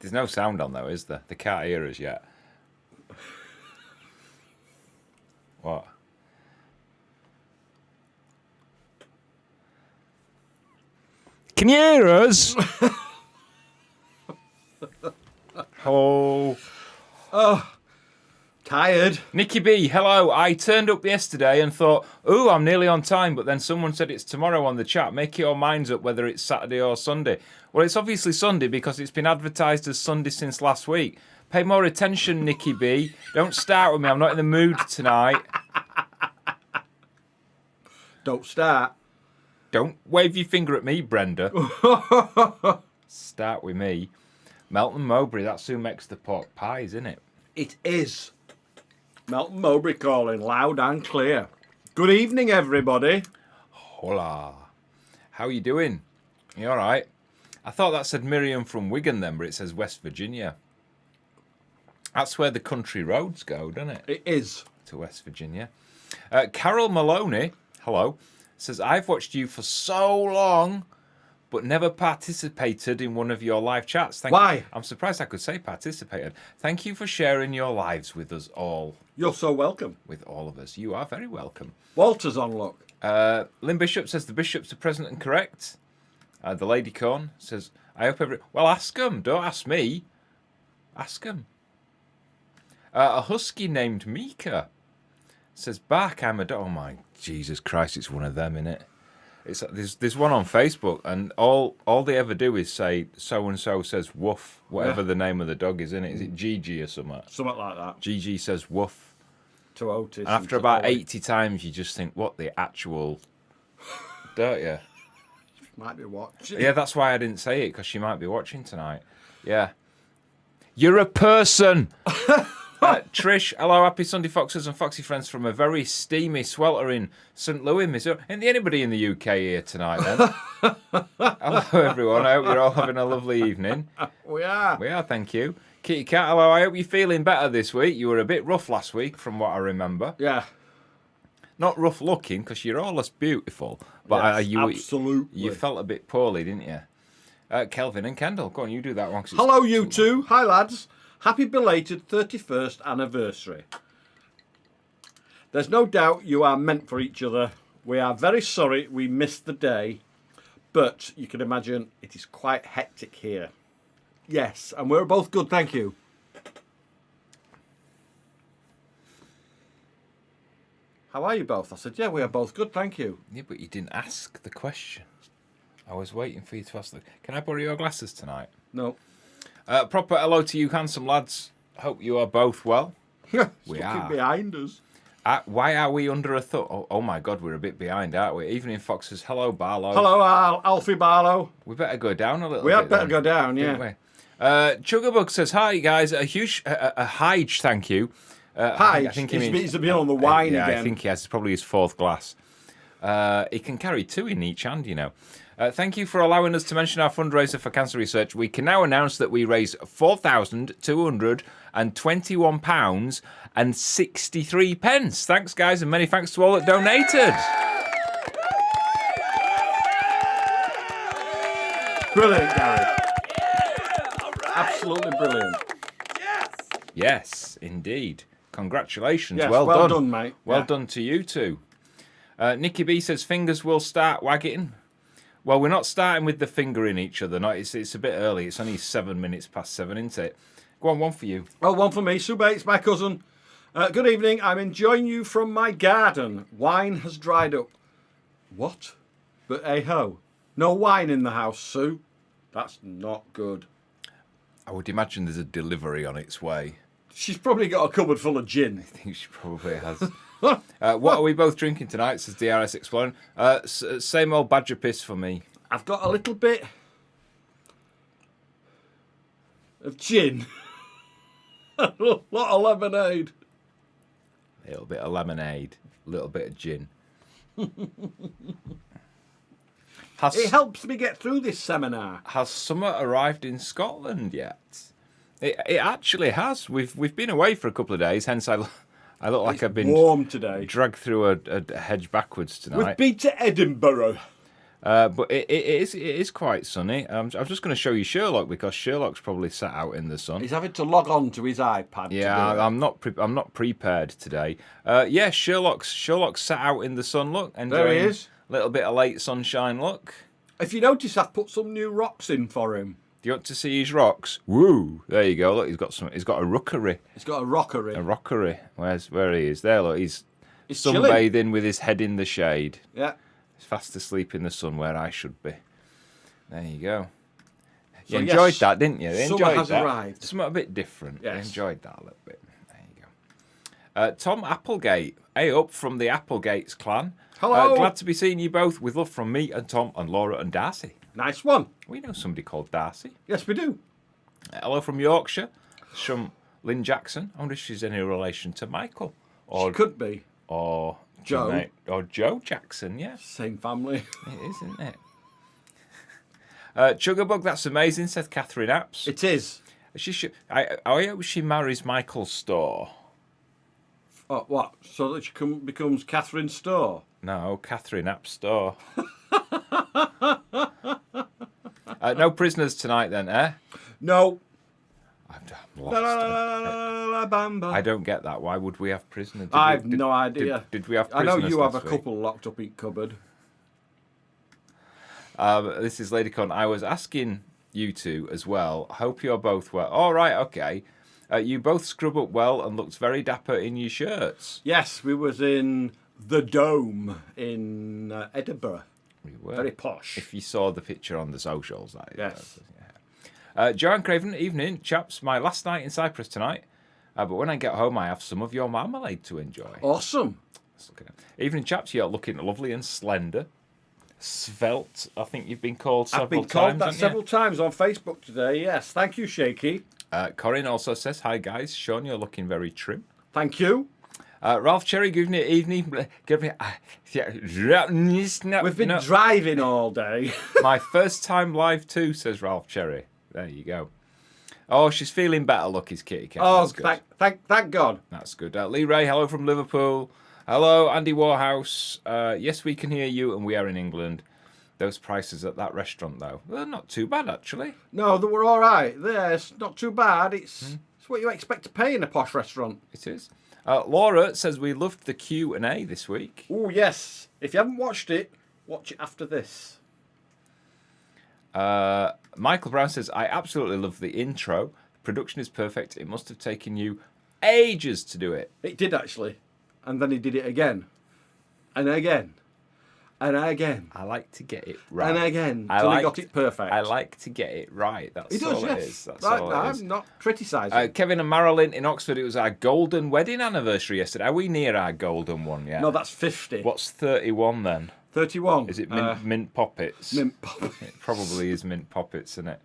There's no sound on though, is there? They can't hear us yet. What? Can you hear us? Hello. Oh, tired. Nikki B, hello. I turned up yesterday and thought, ooh, I'm nearly on time, but then someone said it's tomorrow on the chat. Make your minds up whether it's Saturday or Sunday. Well, it's obviously Sunday because it's been advertised as Sunday since last week. Pay more attention, Nikki B. Don't start with me. I'm not in the mood tonight. Don't start. Don't wave your finger at me, Brenda. Start with me. Melton Mowbray, that's who makes the pork pies, isn't it? It is. Melton Mowbray calling loud and clear. Good evening, everybody. Hola. How are you doing? You all right? I thought that said Miriam from Wigan then, but it says West Virginia. That's where the country roads go, doesn't it? It is. To West Virginia. Carol Maloney, hello, says, I've watched you for so long, but never participated in one of your live chats. Why? You. I'm surprised I could say participated. Thank you for sharing your lives with us all. You're so welcome. With all of us. You are very welcome. Walter's on look. Lynn Bishop says the bishops are present and correct. The Lady Corn says, I hope well, ask them. Don't ask me. Ask them. A husky named Mika says, back, I'm a... Oh, my Jesus Christ, it's one of them, innit? There's one on Facebook, and all they ever do is say, so-and-so says woof, whatever the name of the dog is, innit? Is it Gigi or something? Something like that. Gigi says woof. To Otis. And after about 80 times, you just think, what the actual... Don't you? Might be watching. Yeah, that's why I didn't say it, because she might be watching tonight. Yeah. You're a person! Trish, hello, happy Sunday Foxes and Foxy friends from a very steamy, sweltering St. Louis, Missouri. Isn't anybody in the UK here tonight then? Hello everyone, I hope you're all having a lovely evening. We are. We are, thank you. Kitty Cat, hello, I hope you're feeling better this week. You were a bit rough last week from what I remember. Yeah. Not rough looking, because you're always beautiful. But yes, absolutely. You felt a bit poorly, didn't you? Kelvin and Kendall, go on, you do that one. Hello, you two. Hi, lads. Happy belated 31st anniversary. There's no doubt you are meant for each other. We are very sorry we missed the day, but you can imagine it is quite hectic here. Yes, and we're both good, thank you. How are you both? I said, yeah, we are both good, thank you. Yeah, but you didn't ask the question. I was waiting for you to ask the... Can I borrow your glasses tonight? No. Proper hello to you, handsome lads. Hope you are both well. We are. Behind us. Why are we under a thought? Oh my God, we're a bit behind, aren't we? Evening Foxes. Hello, Barlow. Hello, Alfie Barlow. We better go down a little bit. We had better go down, yeah. Chugabug says, hi, guys. A huge, Hige, thank you. Hige? I think he means to be on the wine again. I think he has. It's probably his fourth glass. He can carry two in each hand, you know. Thank you for allowing us to mention our fundraiser for cancer research. We can now announce that we raised £4,221.63. Thanks, guys, and many thanks to all that donated. Brilliant, Gary. Absolutely brilliant. Yes, indeed. Congratulations. Yes, well done, mate. Well done to you two. Nikki B says, fingers will start wagging. Well, we're not starting with the finger in each other. No, it's a bit early. It's only 7 minutes past 7, isn't it? Go on, one for you. Oh, one for me. Sue Bates, my cousin. Good evening. I'm enjoying you from my garden. Wine has dried up. What? But hey-ho. No wine in the house, Sue. That's not good. I would imagine there's a delivery on its way. She's probably got a cupboard full of gin. I think she probably has. What are we both drinking tonight, says DRS Exploring? Same old badger piss for me. I've got a little bit of gin. A lot of lemonade. A little bit of lemonade. A little bit of gin. It helps me get through this seminar. Has summer arrived in Scotland yet? It actually has. We've been away for a couple of days, hence I look like I've been warm today. dragged through a hedge backwards We've tonight. been to Edinburgh. But it is quite sunny. I'm just going to show you Sherlock because Sherlock's probably sat out in the sun. He's having to log on to his iPad. Yeah, to do it. I'm not prepared today. Yeah, Sherlock's sat out in the sun. Look, There enjoying he is. a little bit of late sunshine. Look. If you notice, I've put some new rocks in for him. Do you want to see his rocks? Woo! There you go. Look, he's got a rookery. He's got a rockery. A rockery. Where he is? There, look. He's chilling. sunbathing with his head in the shade. Yeah. He's fast asleep in the sun where I should be. There you go. So, You enjoyed yes, that, didn't you? You summer enjoyed has that. arrived. Something a bit different. Yes. You enjoyed that a little bit. There you go. Tom Applegate. Hey, up from the Applegates clan. Hello. Glad to be seeing you both with love from me and Tom and Laura and Darcy. Nice one. We know somebody called Darcy. Yes, we do. Hello from Yorkshire. It's from Lynn Jackson. I wonder if she's any relation to Michael. Or She could be. Or Joe. Jeanette- Or Joe Jackson, yeah. Same family. It is, isn't it? Chugabug, that's amazing, said Catherine Apps. It is. I hope she marries Michael's store. Oh, what? So that she becomes Catherine Storr? No, Catherine Apps store. No prisoners tonight then, eh? No. I'm La, lost. la, la, la, la, la, bamba. I don't get that. Why would we have prisoners? I've no idea. Did we have I prisoners know you have a last week? couple locked up in cupboard. This is Lady Con. I was asking you two as well. Hope you're both well. All right, okay. You both scrub up well and looked very dapper in your shirts. Yes, we was in the Dome in Edinburgh. We were. Very posh. If you saw the picture on the socials, that is. Yes. Joanne Craven, evening, chaps. My last night in Cyprus tonight. But when I get home, I have some of your marmalade to enjoy. Awesome. Let's look at it. Evening, chaps. You're looking lovely and slender. Svelte, I think you've been called several I've been times. called that haven't you? several times on Facebook today. Yes, thank you, Shaky. Corinne also says, hi guys. Sean, you're looking very trim. Thank you. Ralph Cherry, good evening. We've been driving all day. My first time live too, says Ralph Cherry. There you go. Oh, she's feeling better. Look, his kitty cat. Oh, That's good. thank God. That's good. Lee Ray, hello from Liverpool. Hello, Andy Warhouse. Yes, we can hear you, and we are in England. Those prices at that restaurant, though, they're not too bad, actually. No, they were all right. It's not too bad. It's what you expect to pay in a posh restaurant. It is. Laura says we loved the Q&A this week. Oh, yes. If you haven't watched it, watch it after this. Michael Brown says, I absolutely love the intro. The production is perfect. It must have taken you ages to do it. It did, actually. And then he did it again. And again. And again. I like to get it right. And again. Until he got it perfect. I like to get it right. That's He does, all yes. it is. That's Right, all it is. I'm not criticising. Kevin and Marilyn in Oxford, it was our golden wedding anniversary yesterday. Are we near our golden one yet? No, that's 50. What's 31 then? 31. Is it mint poppets? Mint Poppets. It probably is mint poppets, isn't it?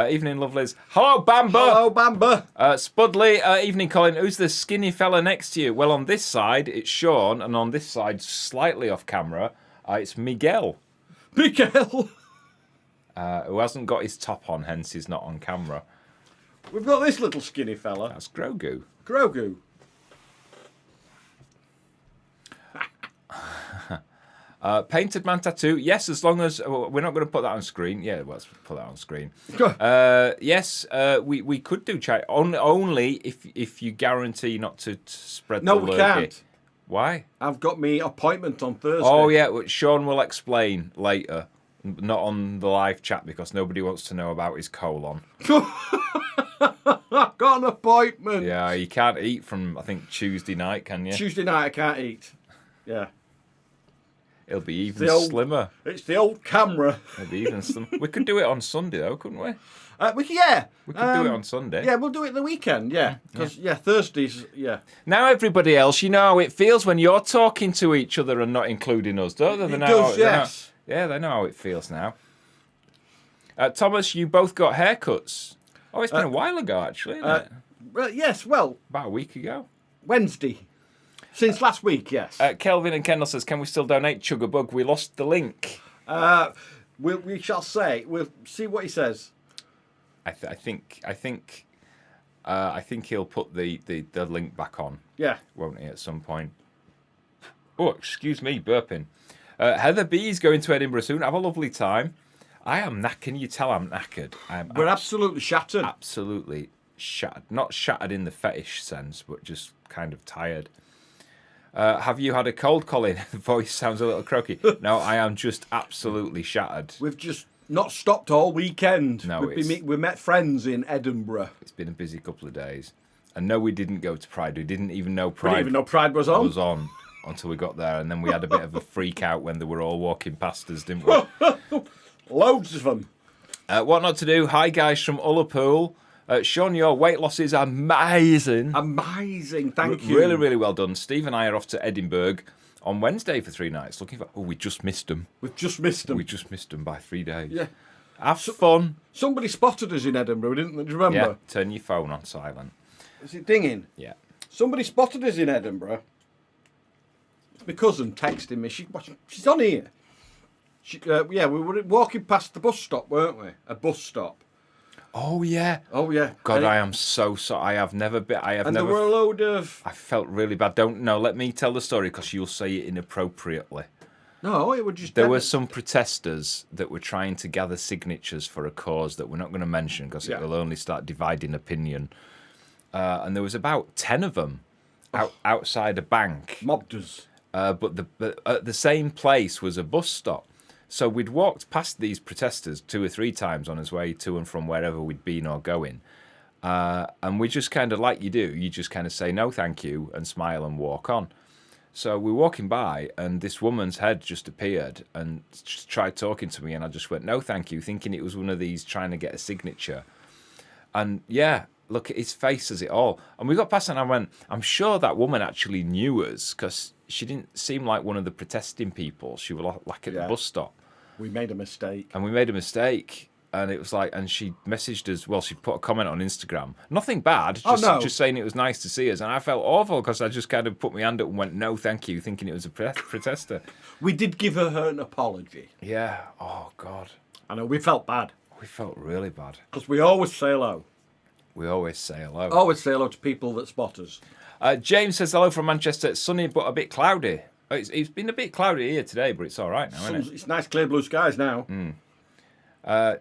Evening, lovelies. Hello, Bamba. Hello, Bamba. Spudley. Evening, Colin. Who's the skinny fella next to you? Well, on this side, it's Sean, and on this side, slightly off camera, it's Miguel. Miguel. Who hasn't got his top on, hence he's not on camera. We've got this little skinny fella. That's Grogu. Grogu. Painted Man Tattoo. Yes, as long as we're not going to put that on screen. Yeah, well, let's put that on screen. Yes, we could do chat only if you guarantee not to spread No, the we lurgy. can't. Why? I've got me appointment on Thursday. Oh yeah, which Sean will explain later. Not on the live chat because nobody wants to know about his colon. I've got an appointment. Yeah, you can't eat from I think Tuesday night, can you? Tuesday night I can't eat. Yeah. It'll be even the old- slimmer. It's the old camera. It'll be even slimmer. We could do it on Sunday though, couldn't we? We could do it on Sunday. Yeah, we'll do it the weekend. Yeah, because Thursdays. Yeah. Now everybody else, you know how it feels when you're talking to each other and not including us, don't they? It They know does, how- they know- yes. Yeah, they know how it feels now. Thomas, you both got haircuts. Oh, it's been a while ago, actually, isn't it? Well, yes. Well, About a week ago. Wednesday. Since last week, yes. Kelvin and Kendall says, can we still donate Chugabug? We lost the link. We shall say. We'll see what he says. I think I think he'll put the link back on, Yeah. won't he, at some point? Oh, excuse me, burping. Heather B is going to Edinburgh soon. Have a lovely time. I am knackered. Can you tell I'm knackered? We're absolutely shattered. Absolutely shattered. Not shattered in the fetish sense, but just kind of tired. Have you had a cold, Colin? The voice sounds a little croaky. No, I am just absolutely shattered. We've just not stopped all weekend. No, we met friends in Edinburgh. It's been a busy couple of days. And no, we didn't go to Pride. We didn't even know We Pride didn't even know Pride was on. Until we got there. And then we had a bit of a freak out when they were all walking past us, didn't we? Loads of them. What not to do? Hi, guys from Ullapool. Sean, your weight loss is amazing. Amazing. Thank you. Really, really well done. Steve and I are off to Edinburgh on Wednesday for 3 nights. Looking for... Oh, we just missed them. We've just missed them. We just missed them by 3 days. Yeah. Have fun. Somebody spotted us in Edinburgh, didn't they? Do you remember? Yeah, turn your phone on silent. Is it dinging? Yeah. Somebody spotted us in Edinburgh. My cousin texted me. She's on here. We were walking past the bus stop, weren't we? A bus stop. Oh, yeah. Oh, yeah. God, I am so sorry. I have never been... There were a load of... I felt really bad. Let me tell the story because you'll say it inappropriately. No, it would just... There were some protesters that were trying to gather signatures for a cause that we're not going to mention because it will only start dividing opinion. And there was about 10 of them outside a bank. Mobbed us. But at the same place was a bus stop. So we'd walked past these protesters 2 or 3 times on his way to and from wherever we'd been or going. And we just kind of, like you do, you just kind of say, no, thank you, and smile and walk on. So we're walking by, and this woman's head just appeared and just tried talking to me, and I just went, no, thank you, thinking it was one of these trying to get a signature. And yeah, look at his face as it all. And we got past, and I went, I'm sure that woman actually knew us, because she didn't seem like one of the protesting people. She was like at the bus stop. We made a mistake. And we made a mistake. And it was like, and she messaged us, well, she put a comment on Instagram. Nothing bad, just saying it was nice to see us. And I felt awful because I just kind of put my hand up and went, no, thank you, thinking it was a protester. We did give her an apology. Yeah. Oh, God. I know, we felt bad. We felt really bad. Because we always say hello. We always say hello. Always say hello to people that spot us. James says hello from Manchester. It's sunny but a bit cloudy. It's been a bit cloudy here today, but it's all right now, isn't it? It's nice clear blue skies now.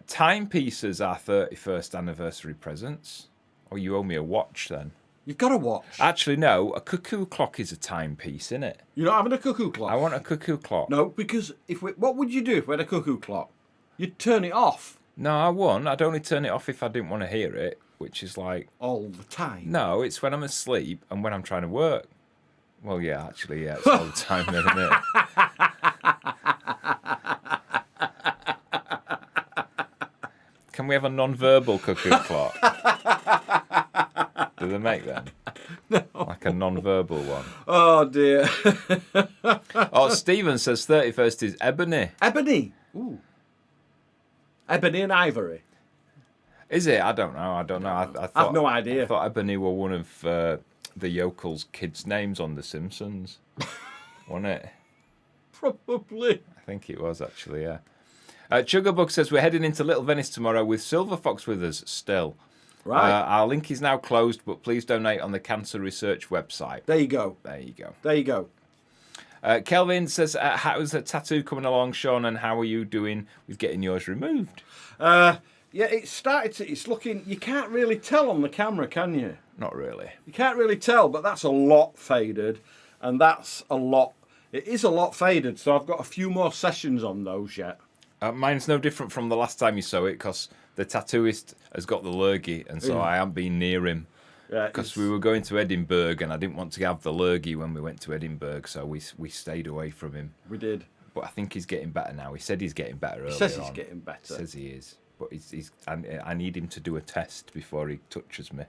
Timepieces are 31st anniversary presents. Oh, you owe me a watch then. You've got a watch. Actually, no. A cuckoo clock is a timepiece, isn't it? You're not having a cuckoo clock? I want a cuckoo clock. No, because what would you do if we had a cuckoo clock? You'd turn it off. No, I won't. I'd only turn it off if I didn't want to hear it, which is like... all the time? No, it's when I'm asleep and when I'm trying to work. Well, yeah, actually, yeah, it's all the time then, isn't it? Can we have a non-verbal cuckoo clock? Do they make them? No. Like a non-verbal one. Oh, dear. Oh, Stephen says 31st is ebony. Ebony? Ooh. Ebony and ivory. Is it? I don't know. I thought, I've no idea. I thought ebony were one of the yokels' kids' names on The Simpsons. Wasn't it? Probably. I think it was, actually, yeah. Chuggerbug says we're heading into Little Venice tomorrow with Silver Fox with us still. Right. Our link is now closed, but please donate on the Cancer Research website. There you go. There you go. There you go. Kelvin says, how's the tattoo coming along, Sean, and how are you doing with getting yours removed? Yeah, it's looking, you can't really tell on the camera, can you? Not really. You can't really tell, but that's a lot faded, and it is a lot faded, so I've got a few more sessions on those yet. Mine's no different from the last time you saw it, because the tattooist has got the lurgy, and so I haven't been near him. Yeah, because we were going to Edinburgh, and I didn't want to have the lurgy when we went to Edinburgh, so we stayed away from him. We did. But I think he's getting better now. He said he's getting better earlier on. He says he's getting better. He says he is. But I need him to do a test before he touches me.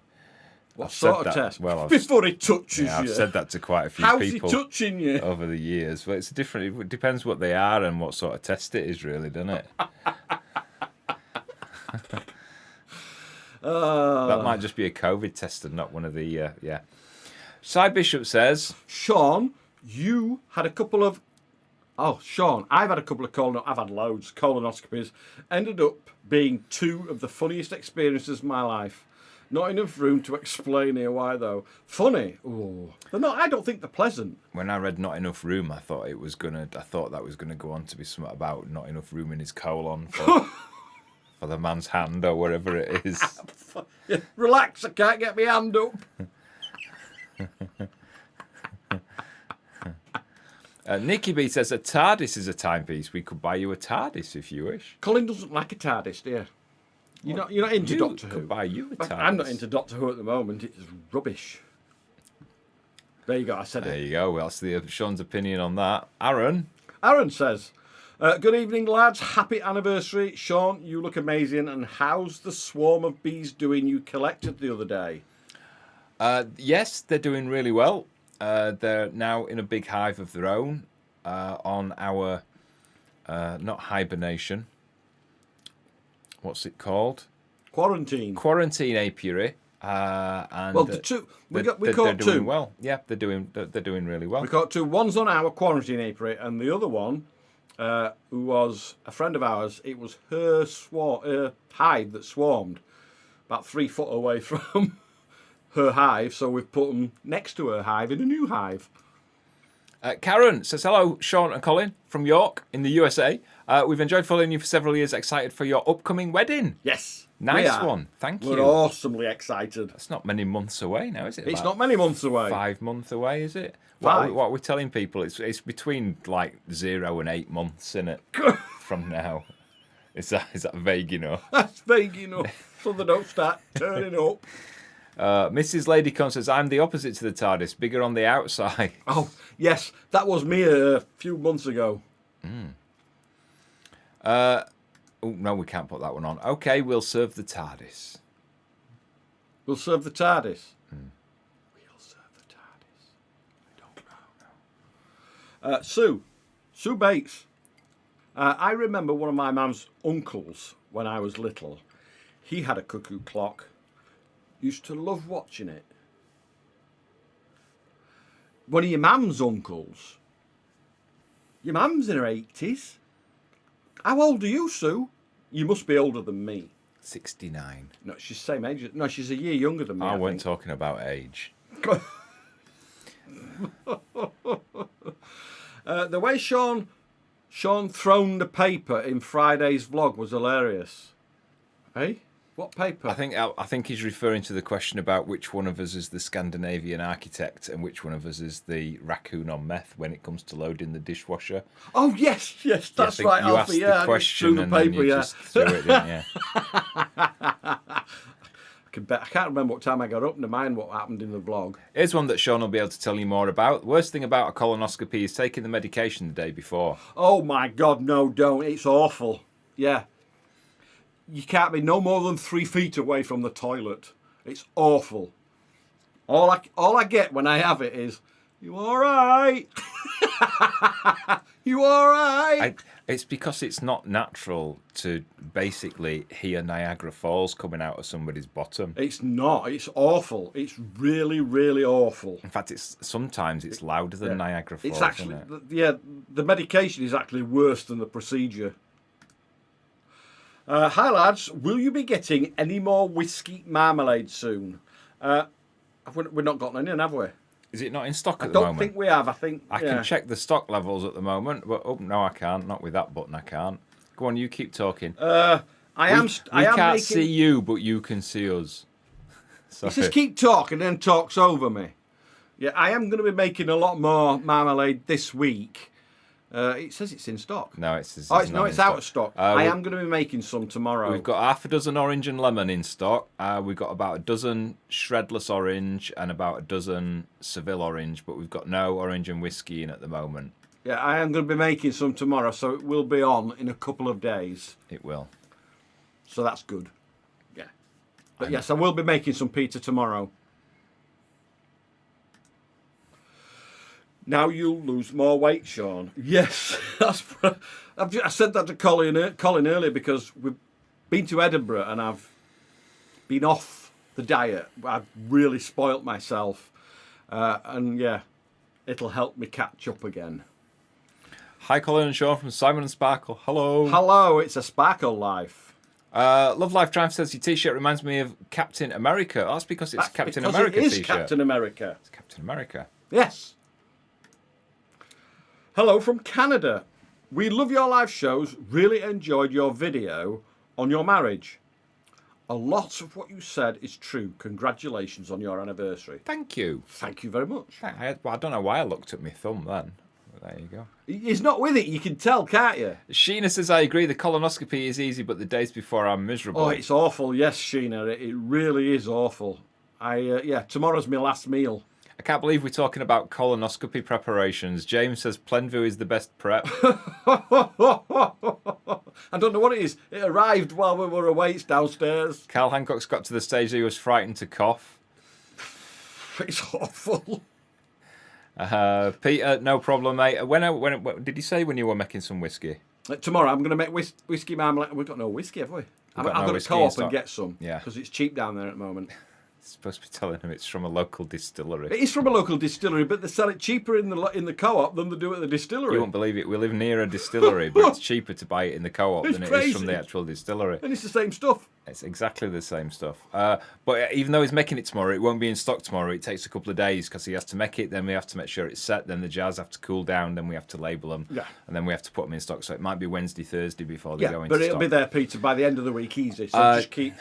What sort of test? Well, before he touches you. I've said that to quite a few How's people. he touching you? Over the years. But it's different. It depends what they are and what sort of test it is, really, doesn't it? That might just be a COVID test and not one of the, yeah. Cy Bishop says... Sean, you had a couple of... Oh, Sean, I've had a couple of I've had loads. Colonoscopies. Ended up being 2 of the funniest experiences of my life. Not enough room to explain here why, though. Funny. Ooh. They're not. I don't think they're pleasant. When I read not enough room, I thought that was gonna go on to be something about not enough room in his colon for, for the man's hand or whatever it is. Yeah, relax, I can't get my hand up. Nikki B says a TARDIS is a timepiece. We could buy you a TARDIS if you wish. Colin doesn't like a TARDIS, dear. You're not into Doctor Who. Could buy you a TARDIS. I'm not into Doctor Who at the moment. It's rubbish. There you go. I said There it. you go. Well, that's Sean's opinion on that. Aaron. Aaron says, good evening, lads. Happy anniversary. Sean, you look amazing. And how's the swarm of bees doing you collected the other day? Yes, they're doing really well. They're now in a big hive of their own on our, not hibernation. What's it called? Quarantine. Quarantine apiary. And Well, the two we they're caught doing two. well. Yeah, they're doing really well. We caught two. One's on our quarantine apiary, and the other one, who was a friend of ours, it was her hive that swarmed, about 3 foot away from her hive. So we've put them next to her hive in a new hive. Karen says, hello, Sean and Colin from York in the USA. We've enjoyed following you for several years. Excited for your upcoming wedding. Yes. Nice one. Thank We're you. awesomely excited. That's not many months away now, is it? It's About not many months away. 5 months away, is it? Five. What are we telling people? It's between like 0 and 8 months, isn't it? From now. Is that vague enough? That's vague enough, so they don't start turning up. Mrs. Ladycon says, I'm the opposite to the TARDIS, bigger on the outside. Oh, yes, that was me a few months ago. Oh, no, we can't put that one on. Okay, we'll serve the TARDIS. We'll serve the TARDIS. We'll serve the TARDIS. I don't know. Sue Bates. I remember one of my mum's uncles when I was little. He had a cuckoo clock. Used to love watching it. One of your mum's uncles. Your mum's in her 80s. How old are you, Sue? You must be older than me. 69. No, she's the same age. No, she's a year younger than me. I I weren't think. talking about age. The way Sean thrown the paper in Friday's vlog was hilarious. Hey, what paper? I think he's referring to the question about which one of us is the Scandinavian architect and which one of us is the raccoon on meth when it comes to loading the dishwasher. Oh yes, that's Yeah, I right. think you Alfie, asked the question and then you just threw it, didn't you? I can't remember what time I got up to mind what happened in the vlog. Here's one that Sean will be able to tell you more about. The worst thing about a colonoscopy is taking the medication the day before. Oh my God, no, don't. It's awful. Yeah. You can't be no more than 3 feet away from the toilet. It's awful. All I get when I have it is, you all right? You all right? It's because it's not natural to basically hear Niagara Falls coming out of somebody's bottom. It's not. It's awful. It's really, really awful. In fact, sometimes it's louder than Niagara Falls. It's actually, isn't it? yeah, the medication is actually worse than the procedure. Hi lads, will you be getting any more whiskey marmalade soon? We've not got any, have we? Is it not in stock I at the don't moment? think we have. I can check the stock levels at the moment, but no, I can't. Not with that button, I can't. Go on, you keep talking. I am can't making... see you, but you can see us. He says keep talking and then talks over me. Yeah, I am going to be making a lot more marmalade this week. It says it's in stock. No, it's out of stock. I am going to be making some tomorrow. We've got half a dozen orange and lemon in stock. We've got about a dozen shredless orange and about a dozen Seville orange, but we've got no orange and whiskey in at the moment. Yeah, I am going to be making some tomorrow, so it will be on in a couple of days. It will. So that's good. Yeah. But yes, I will be making some pizza tomorrow. Now you'll lose more weight, Sean. Yes, I said that to Colin earlier because we've been to Edinburgh and I've been off the diet. I've really spoilt myself, and yeah, it'll help me catch up again. Hi, Colin and Sean from Simon and Sparkle. Hello. Hello, it's a Sparkle life. Love Life Triumph says your T-shirt reminds me of Captain America. Oh, that's because it's Captain America It is T-shirt. Captain America. It's Captain America. Yes. Hello from Canada. We love your live shows. Really enjoyed your video on your marriage. A lot of what you said is true. Congratulations on your anniversary. Thank you. Thank you very much. I don't know why I looked at my thumb then. There you go. He's not with it. You can tell, can't you? Sheena says, I agree. The colonoscopy is easy, but the days before I'm miserable. Oh, it's awful. Yes, Sheena. It really is awful. Tomorrow's my last meal. I can't believe we're talking about colonoscopy preparations. James says Plenview is the best prep. I don't know what it is. It arrived while we were away. It's downstairs. Carl Hancock's got to the stage that he was frightened to cough. It's awful. Peter, no problem, mate. When did you say when you were making some whiskey? Tomorrow I'm going to make whiskey marmalade. We've got no whiskey, have we? I've got to co-op and get some. Yeah. Because it's cheap down there at the moment. Supposed to be telling him it's from a local distillery. It is from a local distillery, but they sell it cheaper in the co-op than they do at the distillery. You won't believe it. We live near a distillery, but it's cheaper to buy it in the co-op than it is from the actual distillery. And it's the same stuff. It's exactly the same stuff. But even though he's making it tomorrow, it won't be in stock tomorrow. It takes a couple of days because he has to make it. Then we have to make sure it's set. Then the jars have to cool down. Then we have to label them. Yeah. And then we have to put them in stock. So it might be Wednesday, Thursday before they go into stock. But it'll be there, Peter, by the end of the week, easy. So just keep...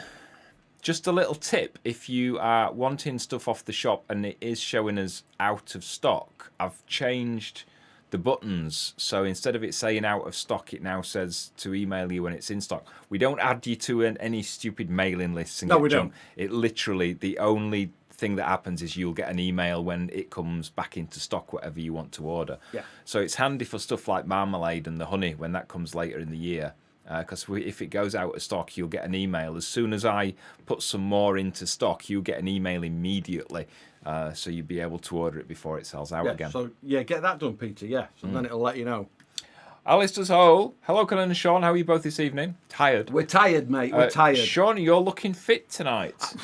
Just a little tip, if you are wanting stuff off the shop and it is showing us out of stock, I've changed the buttons. So instead of it saying out of stock, it now says to email you when it's in stock. We don't add you to any stupid mailing lists. And no, we don't. It literally, the only thing that happens is you'll get an email when it comes back into stock, whatever you want to order. Yeah. So it's handy for stuff like Marmalade and the honey when that comes later in the year. Because if it goes out of stock, you'll get an email. As soon as I put some more into stock, you'll get an email immediately. So you'll be able to order it before it sells out again. So, get that done, Peter, So then it'll let you know. Alice does Hello, Colin and Sean. How are you both this evening? Tired? We're tired, mate. We're tired. Sean, you're looking fit tonight.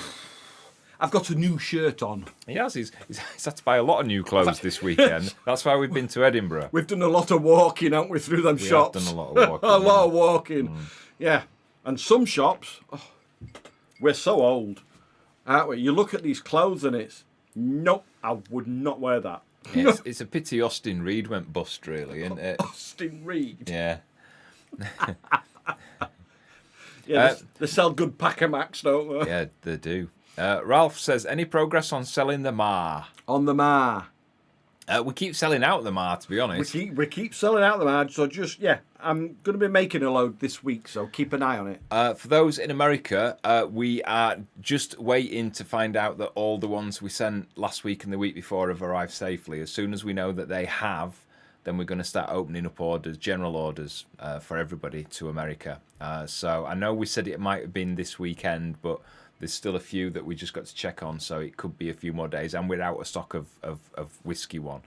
I've got a new shirt on. He has. He's had to buy a lot of new clothes this weekend. That's why we've been to Edinburgh. We've done a lot of walking, haven't we, through them shops? We have done a lot of walking. A lot of walking. Yeah. And some shops, we're so old, aren't we? You look at these clothes and it's, nope, I would not wear that. Yeah, it's a pity Austin Reed went bust, really, isn't it? Austin Reed? Yeah. They sell good Packer-Macs, don't they? Yeah, they do. Ralph says, any progress on selling the Mar? On the Mar. We keep selling out the Mar, to be honest. We keep selling out the Mar, so I'm going to be making a load this week, so keep an eye on it. For those in America, we are just waiting to find out that all the ones we sent last week and the week before have arrived safely. As soon as we know that they have, then we're going to start opening up orders, general orders, for everybody to America. So I know we said it might have been this weekend, but there's still a few that we just got to check on, so it could be a few more days. And we're out of stock of whiskey one.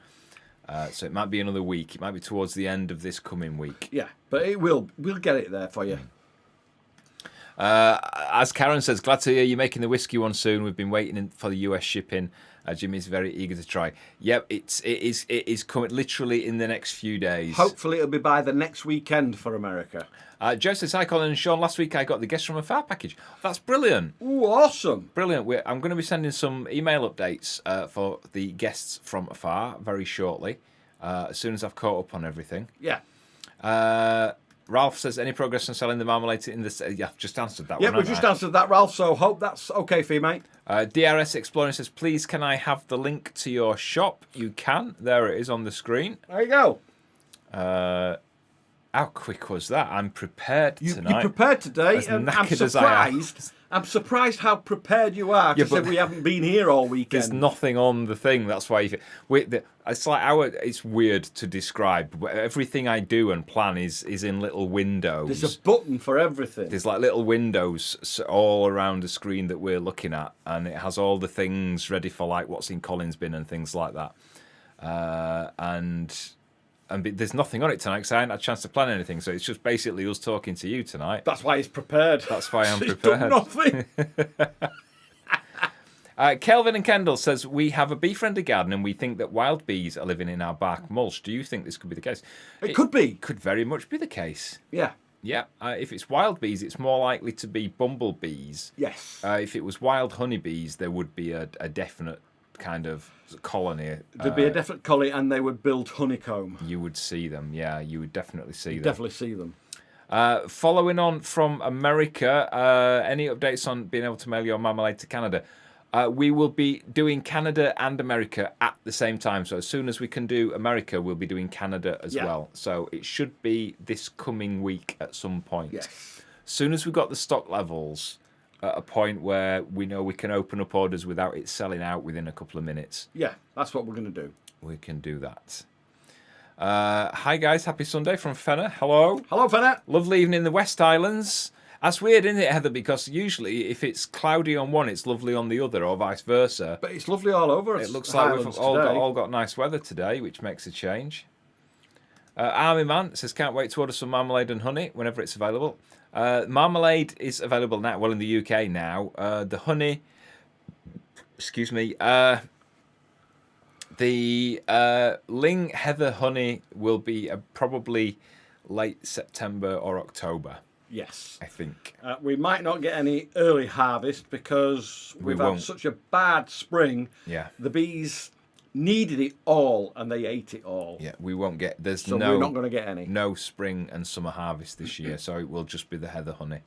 So it might be another week. It might be towards the end of this coming week. Yeah, but we'll get it there for you. As Karen says, glad to hear you're making the whiskey one soon. We've been waiting for the US shipping. Jimmy's very eager to try. Yep, it is coming literally in the next few days. Hopefully it'll be by the next weekend for America. Joe says, hi Colin and Sean. Last week I got the Guest from Afar package. That's brilliant. Ooh, awesome. Brilliant. I'm going to be sending some email updates for the Guests from Afar very shortly, as soon as I've caught up on everything. Yeah. Ralph says, any progress on selling the Marmalade in this? Yeah, I've just answered that one. Yeah, we've just answered that, Ralph, so hope that's okay for you, mate. DRS Explorer says, please, can I have the link to your shop? You can. There it is on the screen. There you go. How quick was that? I'm prepared tonight. You're prepared today, As and I'm knackered as I am. surprised. I'm surprised how prepared you are, because we haven't been here all weekend. There's nothing on the thing. That's why it's like it's weird to describe. Everything I do and plan is in little windows. There's a button for everything. There's like little windows all around the screen that we're looking at, and it has all the things ready for like what's in Colin's bin and things like that. And there's nothing on it tonight because I haven't had a chance to plan anything. So it's just basically us talking to you tonight. That's why he's prepared. That's why I'm He's prepared. done nothing. Kelvin and Kendall says, we have a bee-friendly garden and we think that wild bees are living in our bark mulch. Do you think this could be the case? It could be. Could very much be the case. Yeah. Yeah, if it's wild bees, it's more likely to be bumblebees. Yes. If it was wild honeybees, there would be a definite kind of colony. There'd be a definite colony, and they would build honeycomb. You would see them, yeah. You would definitely see them. Definitely see them. Following on from America, any updates on being able to mail your marmalade to Canada? We will be doing Canada and America at the same time. So as soon as we can do America, we'll be doing Canada as well. So it should be this coming week at some point. Yes. As soon as we've got the stock levels at a point where we know we can open up orders without it selling out within a couple of minutes. Yeah, that's what we're going to do. We can do that. Hi guys, happy Sunday from Fenner. Hello. Hello, Fenner. Lovely evening in the West Islands. That's weird, isn't it, Heather? Because usually if it's cloudy on one, it's lovely on the other, or vice versa. But it's lovely all over. It looks like we've all got nice weather today, which makes a change. Army Man says, can't wait to order some marmalade and honey whenever it's available. Marmalade is available now, well, in the UK now. The honey, excuse me, the Ling Heather honey will be probably late September or October. Yes. I think. We might not get any early harvest because we've had such a bad spring. Yeah. The bees needed it all and they ate it all. Yeah, we won't get. So we're not going to get any. No spring and summer harvest this year, so it will just be the heather honey.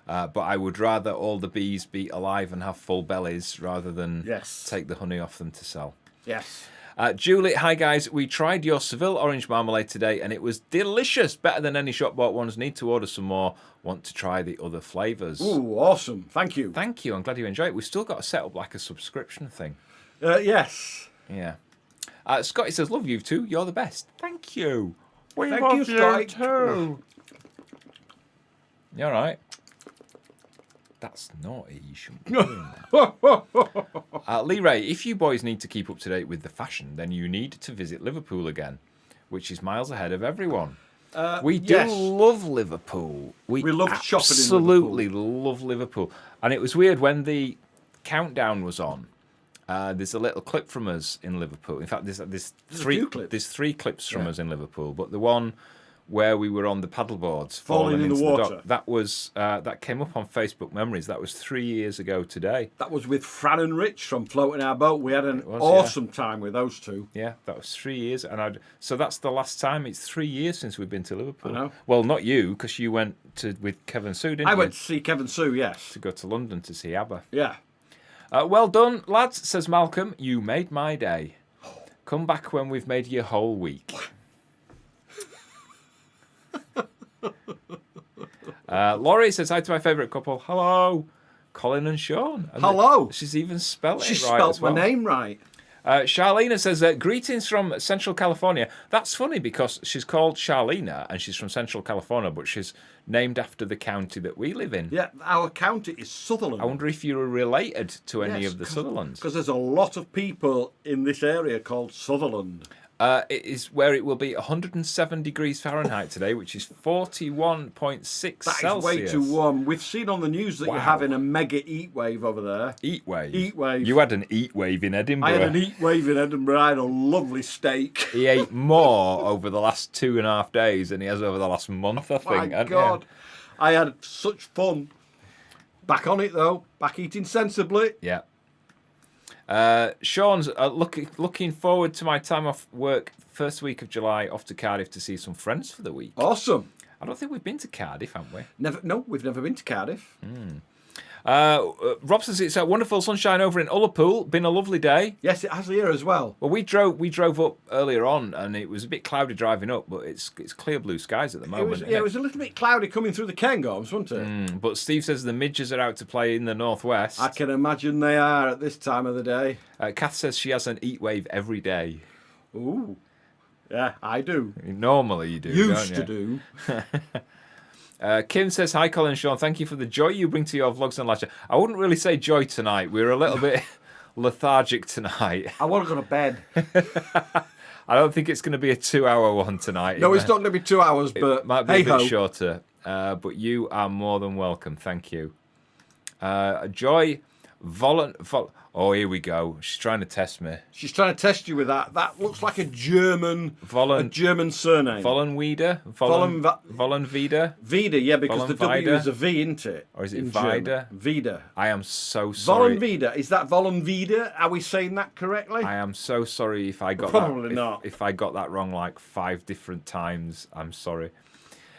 But I would rather all the bees be alive and have full bellies rather than take the honey off them to sell. Yes. Julie, hi guys. We tried your Seville orange marmalade today and it was delicious. Better than any shop bought ones. Need to order some more. Want to try the other flavours. Ooh, awesome. Thank you. Thank you. I'm glad you enjoy it. We've still got to set up like a subscription thing. Yes. Yeah. Scotty says, love you too. You're the best. Thank you. We Thank love you, Scotty. too. You all right? That's naughty. You shouldn't be doing that. Lee Ray, if you boys need to keep up to date with the fashion, then you need to visit Liverpool again, which is miles ahead of everyone. We do love Liverpool. We love shopping in absolutely love Liverpool. And it was weird when the countdown was on. There's a little clip from us in Liverpool. In fact, there's three clips from us in Liverpool, but the one where we were on the paddleboards falling into the water. That came up on Facebook Memories. That was 3 years ago today. That was with Fran and Rich from Floating Our Boat. We had an awesome time with those two. Yeah, that was 3 years, and so that's the last time. It's 3 years since we've been to Liverpool. I know. Well, not you, because you went with Kevin Sue, didn't you? I went to see Kevin Sue, yes. To go to London to see ABBA. Yeah. Well done, lads, says Malcolm. You made my day. Come back when we've made your whole week. Laurie says hi to my favourite couple. Hello, Colin and Sean. And hello. She's even spelled it right. She spelled as well. my name right. Charlena says, greetings from Central California. That's funny because she's called Charlena and she's from Central California, but she's named after the county that we live in. Yeah, our county is Sutherland. I wonder if you're related to any of the Sutherlands. Because there's a lot of people in this area called Sutherland. It is where it will be 107 degrees Fahrenheit today, which is 41.6 Celsius. That is way too warm. We've seen on the news that you're having a mega heat wave over there. Heat wave? Heat wave. You had an heat wave in Edinburgh. I had an heat wave in Edinburgh. I had a lovely steak. He ate more over the last 2.5 days than he has over the last month, I think. My God. I had such fun. Back on it, though. Back eating sensibly. Yeah. Sean's looking forward to my time off work, first week of July, off to Cardiff to see some friends for the week. Awesome. I don't think we've been to Cardiff, have we? No, we've never been to Cardiff. Rob says it's a wonderful sunshine over in Ullapool. Been a lovely day. Yes, it has here as well. Well, we drove up earlier on, and it was a bit cloudy driving up, but it's clear blue skies at the moment. It was a little bit cloudy coming through the Cairngorms, wasn't it? But Steve says the midges are out to play in the northwest. I can imagine they are at this time of the day. Kath says she has an heat wave every day. Ooh, yeah, I do. Normally you do. Used to do. Kim says, hi, Colin and Sean. Thank you for the joy you bring to your vlogs and lecture. I wouldn't really say joy tonight. We're a little bit lethargic tonight. I want to go to bed. I don't think it's going to be a 2-hour one tonight. No, it's not going to be 2 hours, but it might be a bit shorter. But you are more than welcome. Thank you. Joy Oh, here we go. She's trying to test me. She's trying to test you with that. That looks like a German surname. Vollenweider? Vollenweider? Vida, yeah, because the W is a V, isn't it? Or is it Vida? Vida. I am so sorry. Vollenweider. Is that Vollenweider? Are we saying that correctly? I am so sorry if I got Probably that. not. If I got that wrong like 5 different times, I'm sorry.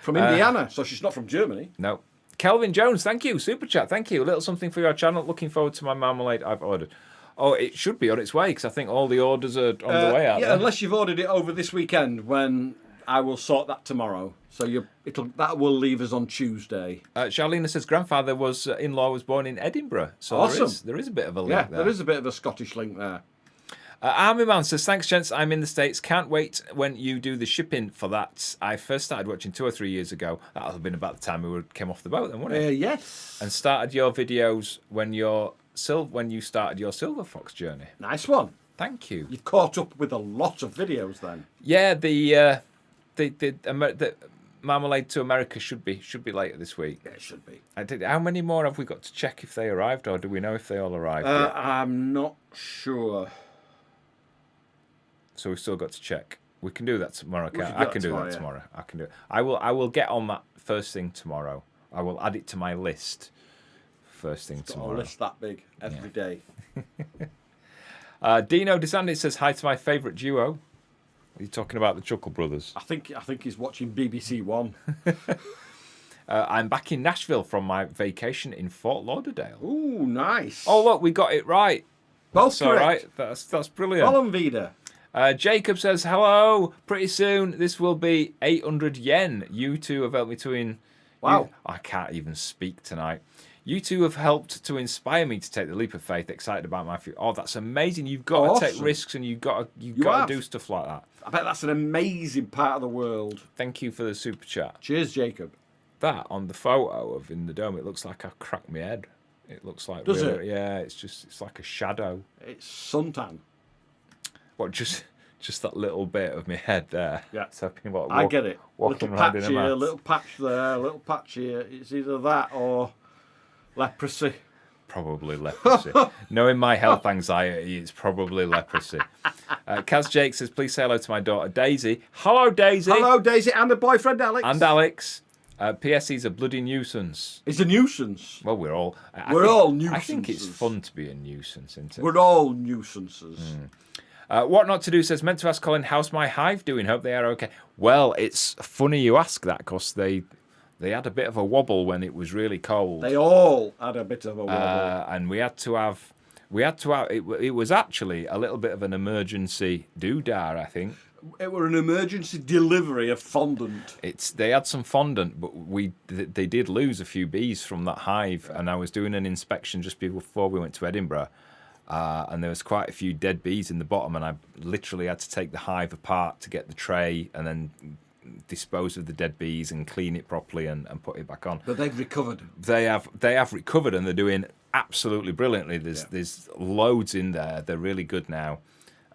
From Indiana, so she's not from Germany. No. Kelvin Jones, thank you. Super chat, thank you. A little something for your channel. Looking forward to my marmalade I've ordered. Oh, it should be on its way because I think all the orders are on the way out. Yeah, unless you've ordered it over this weekend, when I will sort that tomorrow. So that will leave us on Tuesday. Charlena says grandfather in-law was born in Edinburgh. So awesome. There is a bit of a link there. There is a bit of a Scottish link there. Army Man says, thanks, gents. I'm in the States. Can't wait when you do the shipping for that. I first started watching 2 or 3 years ago. That'll have been about the time we came off the boat then, wouldn't it? Yes. And started your videos when you started your Silver Fox journey. Nice one. Thank you. You've caught up with a lot of videos then. Yeah, the Marmalade to America should be later this week. Yeah, it should be. How many more have we got to check if they arrived, or do we know if they all arrived yet? I'm not sure. So we've still got to check. We can do that tomorrow. I can do that tomorrow. I can do it. I will get on that first thing tomorrow. I will add it to my list first thing tomorrow. A list that big every day. Dino DeSantis says hi to my favourite duo. Are you talking about the Chuckle Brothers? I think he's watching BBC One. I'm back in Nashville from my vacation in Fort Lauderdale. Ooh, nice. Oh look, we got it right. Both That's correct. All right. That's brilliant. Vollenweider. Jacob says, hello, pretty soon this will be 800 yen. You two have helped me to Wow. I can't even speak tonight. You two have helped to inspire me to take the leap of faith, excited about my future. Oh, that's amazing. You've got to take risks and you've got to do stuff like that. I bet that's an amazing part of the world. Thank you for the super chat. Cheers, Jacob. That on the photo of in the dome, it looks like I cracked my head. It looks like Does it? Yeah, it's like a shadow. It's suntan. What, just that little bit of my head there? Yeah. So I get it. Walking Little around patch in a here, mass. little patch there, little patch here. It's either that or leprosy. Probably leprosy. Knowing my health anxiety, it's probably leprosy. Kaz Jake says, please say hello to my daughter Daisy. Hello, Daisy. Hello, Daisy, and her boyfriend Alex. And Alex. P.S. He's a bloody nuisance. It's a nuisance. Well, we're all nuisances. I think it's fun to be a nuisance, isn't it? We're all nuisances. What Not to Do says, meant to ask Colin, how's my hive doing? Hope they are okay. Well, it's funny you ask that because they had a bit of a wobble when it was really cold. They all had a bit of a wobble. And we had to have, it was actually a little bit of an emergency doodah, I think. It were an emergency delivery of fondant. They had some fondant, but they did lose a few bees from that hive. And I was doing an inspection just before we went to Edinburgh. And there was quite a few dead bees in the bottom, and I literally had to take the hive apart to get the tray and then dispose of the dead bees and clean it properly and put it back on. But they've recovered. They have recovered, and they're doing absolutely brilliantly. There's loads in there. They're really good now.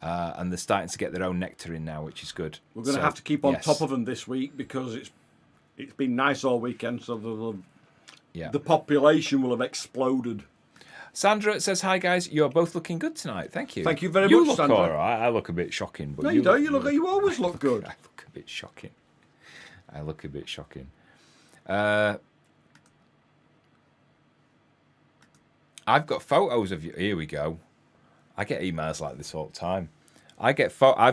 And they're starting to get their own nectar in now, which is good. We're going to have to keep on top of them this week because it's been nice all weekend, so the population will have exploded. Sandra says, hi guys, you're both looking good tonight. Thank you. Thank you very you much, look Sandra. all right. I look a bit shocking. But No, you don't. You always look good. I look a bit shocking. I've got photos of you. Here we go. I get emails like this all the time. I've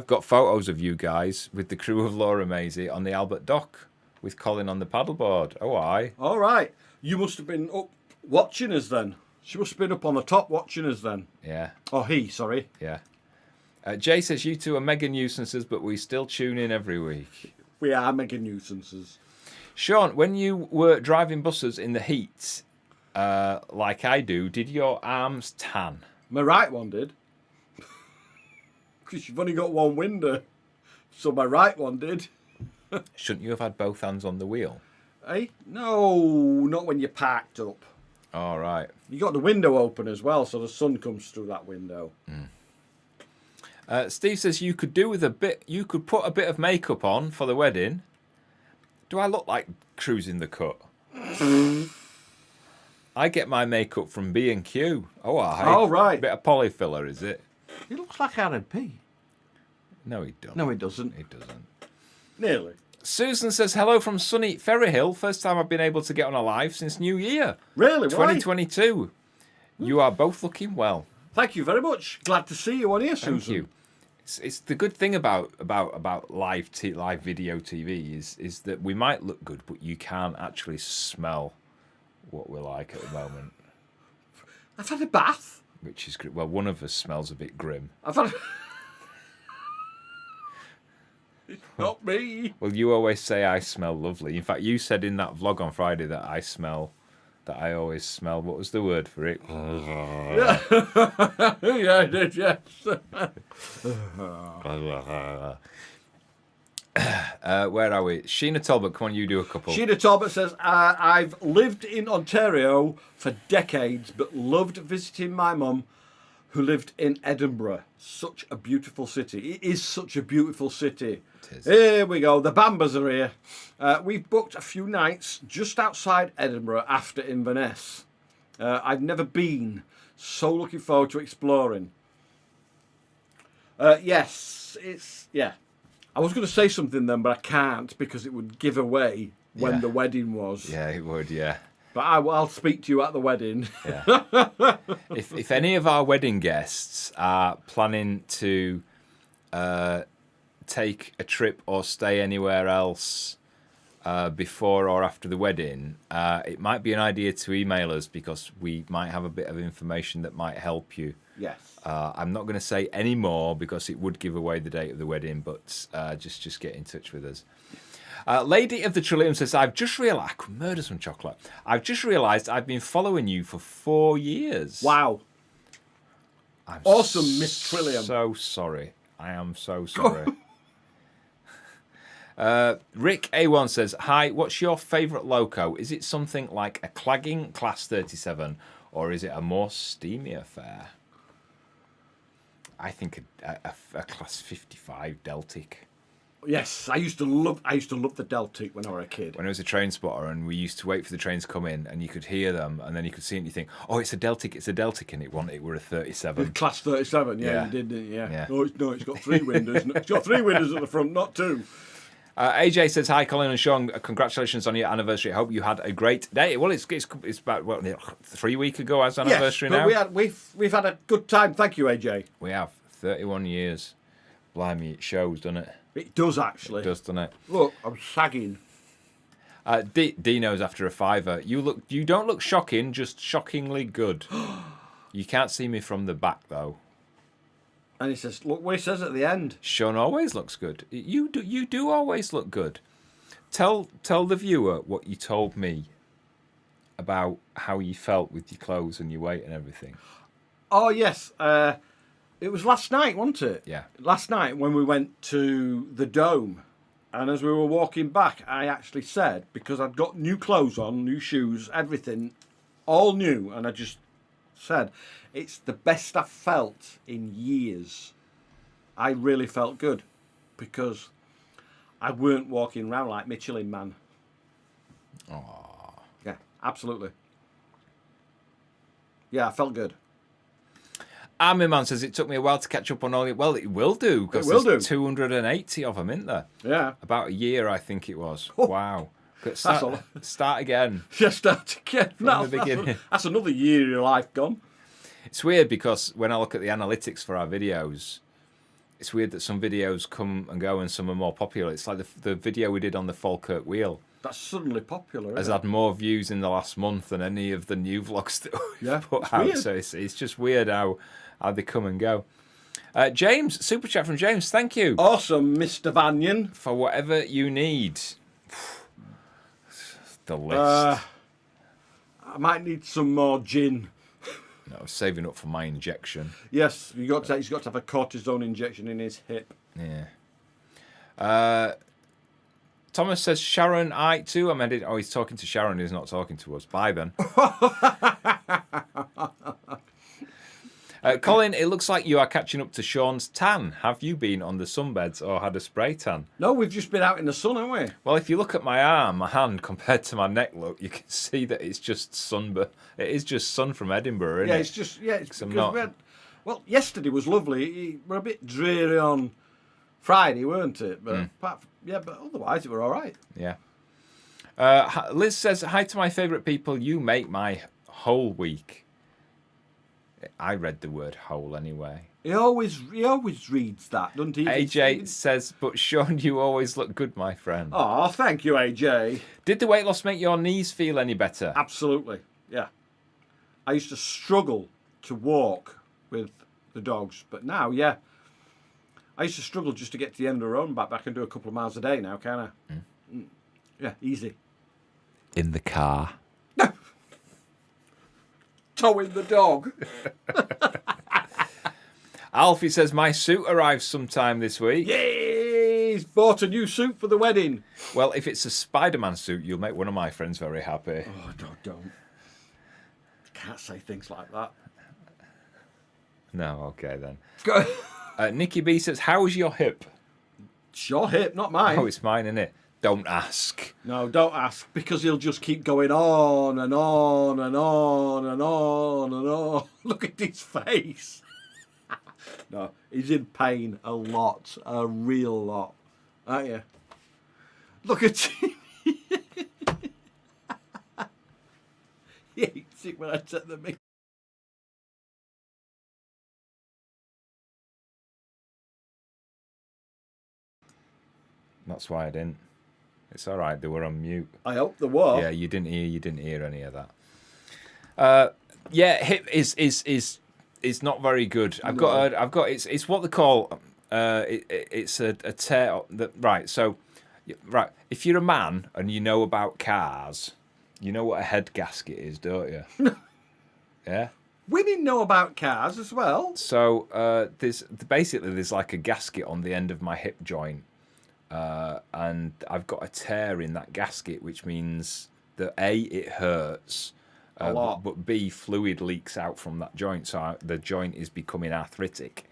got photos of you guys with the crew of Laura Maisie on the Albert Dock with Colin on the paddleboard. Oh, All right. You must have been up watching us then. She must have been up on the top watching us then. Yeah. Oh, sorry. Yeah. Jay says, you two are mega nuisances, but we still tune in every week. We are mega nuisances. Sean, when you were driving buses in the heat, like I do, did your arms tan? My right one did. Because you've only got one window. So my right one did. Shouldn't you have had both hands on the wheel? Eh? No, not when you're parked up. All right. You got the window open as well, so the sun comes through that window. Steve says you could put a bit of makeup on for the wedding. Do I look like cruising the cut? I get my makeup from B&Q. Oh, Oh, right. Bit of polyfiller, is it? He looks like R&P. No, he don't. No, he doesn't. He doesn't. Nearly. Susan says, hello from sunny Ferryhill. First time I've been able to get on a live since New Year. Really? Why? 2022. You are both looking well. Thank you very much. Glad to see you on here, Susan. Thank you. It's the good thing about live video TV is that we might look good, but you can't actually smell what we're like at the moment. I've had a bath. Which is good. Well, one of us smells a bit grim. I've had. Not me. Well, you always say I smell lovely. In fact, you said in that vlog on Friday that I always smell. What was the word for it? Yeah, yeah, I did. Yes. Where are we? Sheena Talbot, come on, you do a couple. Sheena Talbot says, I've lived in Ontario for decades, but loved visiting my mum, who lived in Edinburgh. Such a beautiful city. It is such a beautiful city. It is. Here we go. The Bambas are here. We've booked a few nights just outside Edinburgh after Inverness. I've never been. So looking forward to exploring. Yes, it's... Yeah. I was going to say something then, but I can't because it would give away when the wedding was. Yeah, it would, yeah. But I'll speak to you at the wedding. Yeah. If any of our wedding guests are planning to take a trip or stay anywhere else before or after the wedding, it might be an idea to email us because we might have a bit of information that might help you. Yes. I'm not going to say any more because it would give away the date of the wedding, but just get in touch with us. Lady of the Trillium says, I've just realised, I could murder some chocolate. I've just realised I've been following you for 4 years. Wow. I'm Awesome, Miss Trillium. So sorry. I am so sorry. Rick A1 says, hi, what's your favourite loco? Is it something like a clagging Class 37 or is it a more steamy affair? I think a Class 55 Deltic. Yes, I used to love the Deltic when I was a kid. When I was a train spotter and we used to wait for the trains to come in and you could hear them and then you could see it and you think, oh, it's a Deltic, and it were a 37. Class 37, yeah. You did, didn't you? Yeah. No, it's got 3 windows. It's got 3 windows at the front, not 2. AJ says, hi, Colin and Sean. Congratulations on your anniversary. I hope you had a great day. Well, it's about 3 weeks ago as anniversary now. We've had a good time. Thank you, AJ. We have 31 years. Blimey, it shows, doesn't it? It does, actually. It does, doesn't it? Look, I'm sagging. Dino's after a fiver. You don't look shocking, just shockingly good. You can't see me from the back, though. And he says, look what he says at the end. Sean always looks good. You do always look good. Tell the viewer what you told me about how you felt with your clothes and your weight and everything. Oh, yes. It was last night, wasn't it? Yeah. Last night when we went to the Dome. And as we were walking back, I actually said, because I'd got new clothes on, new shoes, everything, all new. And I just said, it's the best I've felt in years. I really felt good because I weren't walking around like Michelin Man. Aww. Yeah, absolutely. Yeah, I felt good. Army Man says it took me a while to catch up on all it. Well, it will do because there's 280 of them, isn't there? Yeah. About a year, I think it was. Oh. Wow. Start again. Just start again. From the beginning. That's another year of your life gone. It's weird because when I look at the analytics for our videos, it's weird that some videos come and go and some are more popular. It's like the video we did on the Falkirk Wheel. That's suddenly popular. Has had more views in the last month than any of the new vlogs that we've put out. Weird. So it's just weird how they come and go. James, super chat from James. Thank you. Awesome, Mr. Vanyan. For whatever you need. The list. I might need some more gin. No, I was saving up for my injection. Yes, he's got to have a cortisone injection in his hip. Yeah. Thomas says Sharon I too. He's talking to Sharon. He's not talking to us. Bye then. Colin, it looks like you are catching up to Sean's tan. Have you been on the sunbeds or had a spray tan? No, we've just been out in the sun, haven't we? Well, if you look at my arm, my hand, compared to my neck look, you can see that it's just sun. But it is just sun from Edinburgh, isn't Yeah, it? it's just, yeah, it's 'Cause I'm because not- we had, well, yesterday was lovely. We're a bit dreary on Friday, weren't it? But but otherwise it were all right. Yeah. Liz says, hi to my favourite people. You make my whole week. I read the word whole anyway. He always reads that, doesn't he? AJ says, but Sean, you always look good, my friend. Oh, thank you, AJ. Did the weight loss make your knees feel any better? Absolutely, yeah. I used to struggle to walk with the dogs, but now, yeah. I used to struggle just to get to the end of the road and back. I can do a couple of miles a day now, can I? Yeah, easy. In the car. Towing the dog. Alfie says, my suit arrives sometime this week. Yay! He's bought a new suit for the wedding. Well, if it's a Spider-Man suit, you'll make one of my friends very happy. Oh, don't. You can't say things like that. No, okay then. Go. Nikki B says, how's your hip? It's your hip, not mine. Oh, it's mine, isn't it? Don't ask. No, don't ask, because he'll just keep going on and on and on and on and on. Look at his face. No, he's in pain a lot, a real lot. Aren't you? Look at him. He hates it when I take the mic. That's why I didn't. It's all right. They were on mute. I hope there was. Yeah, you didn't hear any of that. Yeah, hip is not very good. I've got it's what they call it's a tear that right. So right, if you're a man and you know about cars, you know what a head gasket is, don't you? Yeah. Women know about cars as well. So there's like a gasket on the end of my hip joint. And I've got a tear in that gasket, which means that A, it hurts, a lot. but B, fluid leaks out from that joint, so the joint is becoming arthritic.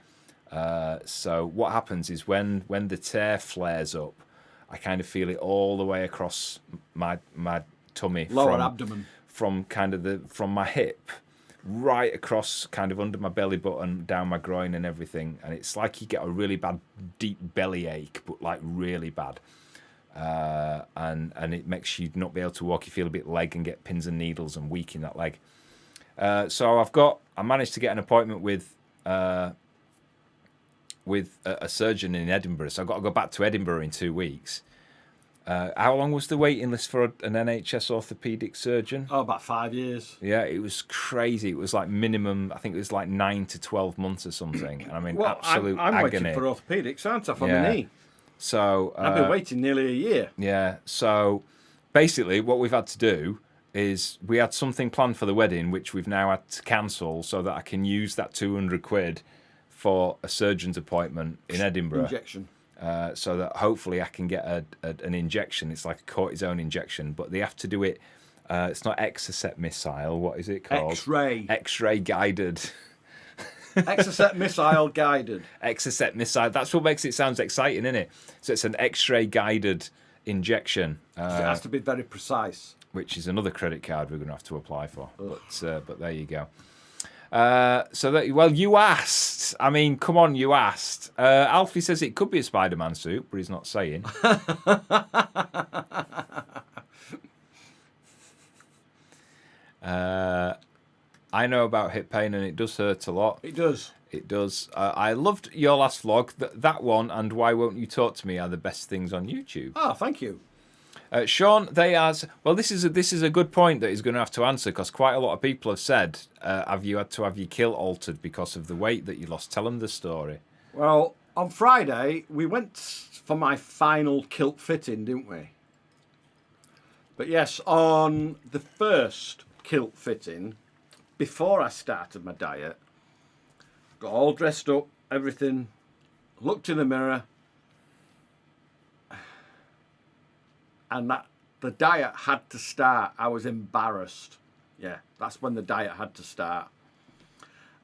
So what happens is when the tear flares up, I kind of feel it all the way across my tummy, Lower abdomen, from my hip, right across kind of under my belly button, down my groin and everything, and it's like you get a really bad deep belly ache, but like really bad, and it makes you not be able to walk. You feel a bit leg and get pins and needles and weak in that leg. So I managed to get an appointment with a surgeon in Edinburgh, so I've got to go back to Edinburgh in 2 weeks. How long was the waiting list for an NHS orthopaedic surgeon? Oh, about 5 years. Yeah, it was crazy. It was like minimum, I think it was like 9 to 12 months or something. And I mean, absolute I'm agony. waiting for orthopaedics, aren't I, for my knee? So I've been waiting nearly a year. Yeah, so basically what we've had to do is we had something planned for the wedding, which we've now had to cancel so that I can use that 200 quid for a surgeon's appointment in Edinburgh. Injection. So that hopefully I can get an injection. It's like a cortisone injection, but they have to do it. It's not Exocet missile. What is it called? X-ray. X-ray guided. Exocet missile guided. Exocet missile. That's what makes it sound exciting, isn't it? So it's an X-ray guided injection. It has to be very precise. Which is another credit card we're going to have to apply for. But there you go. You asked. I mean, come on, you asked. Alfie says it could be a Spider-Man suit, but he's not saying. I know about hip pain, and it does hurt a lot. It does. It does. I loved your last vlog. That one and Why Won't You Talk to Me are the best things on YouTube. Oh, thank you. Sean, they ask. Well, this is a good point that he's going to have to answer, because quite a lot of people have said, "Have you had to have your kilt altered because of the weight that you lost?" Tell them the story. Well, on Friday we went for my final kilt fitting, didn't we? But yes, on the first kilt fitting, before I started my diet, got all dressed up, everything, looked in the mirror. And that the diet had to start. I was embarrassed. Yeah, that's when the diet had to start.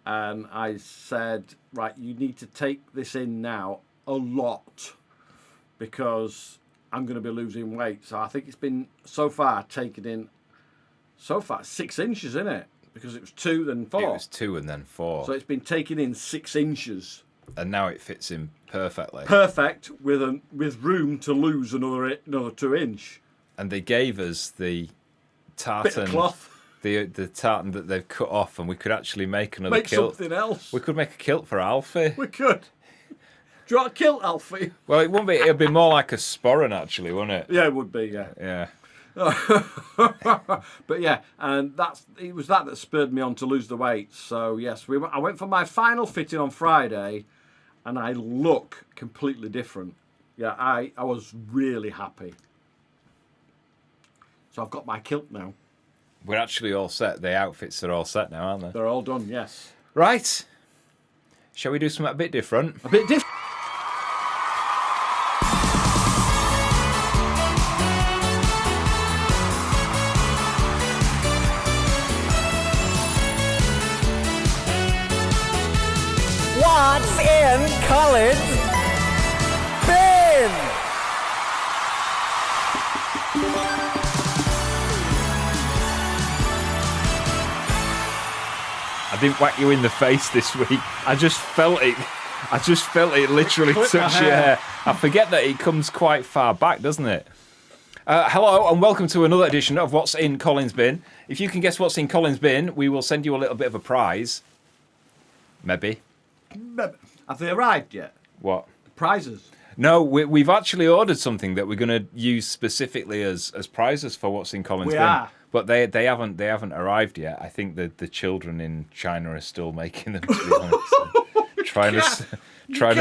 and I said, right, you need to take this in now a lot because I'm going to be losing weight. So I think it's been so far taken in 6 inches, isn't it? Because it was 2 then 4. It was 2 and then 4. So it's been taken in 6 inches. And now it fits in perfectly. Perfect with room to lose another 2 inch. And they gave us the tartan, Bit of cloth. the tartan that they've cut off, and we could actually make another kilt. Something else. We could make a kilt for Alfie. We could. Do you want a kilt, Alfie? Well, it wouldn't be. It'd be more like a sporran, actually, wouldn't it? Yeah, it would be. Yeah. Yeah. But yeah, and it was that spurred me on to lose the weight. So yes, I went for my final fitting on Friday, and I look completely different. Yeah, I was really happy. So I've got my kilt now. We're actually all set. The outfits are all set now, aren't they? They're all done. Yes. Right. Shall we do something a bit different? A bit different. What's in Colin's bin? I didn't whack you in the face this week. I just felt it. Literally Clip my touch your hair. hair. I forget that it comes quite far back, doesn't it? Hello and welcome to another edition of What's in Colin's bin. If you can guess what's in Colin's bin, we will send you a little bit of a prize. Maybe. Have they arrived yet? What? Prizes. No, we've actually ordered something that we're going to use specifically as prizes for what's in Colin's bin. are. But they haven't arrived yet. I think the children in China are still making them, to be honest. Can't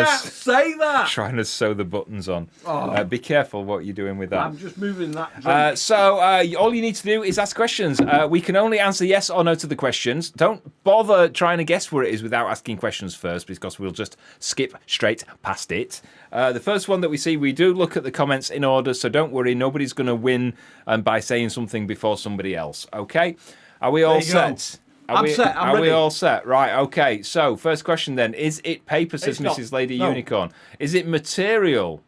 say that. Trying to sew the buttons on. Oh. Be careful what you're doing with that. I'm just moving that. Drink. So all you need to do is ask questions. We can only answer yes or no to the questions. Don't bother trying to guess where it is without asking questions first, because we'll just skip straight past it. The first one that we see, we do look at the comments in order, so don't worry. Nobody's going to win by saying something before somebody else. Okay? Are we all set? I'm set. I'm Are we ready. all set? Right, okay. So, first question then. Is it paper, says It's not. Mrs. Lady No. Unicorn? Is it material?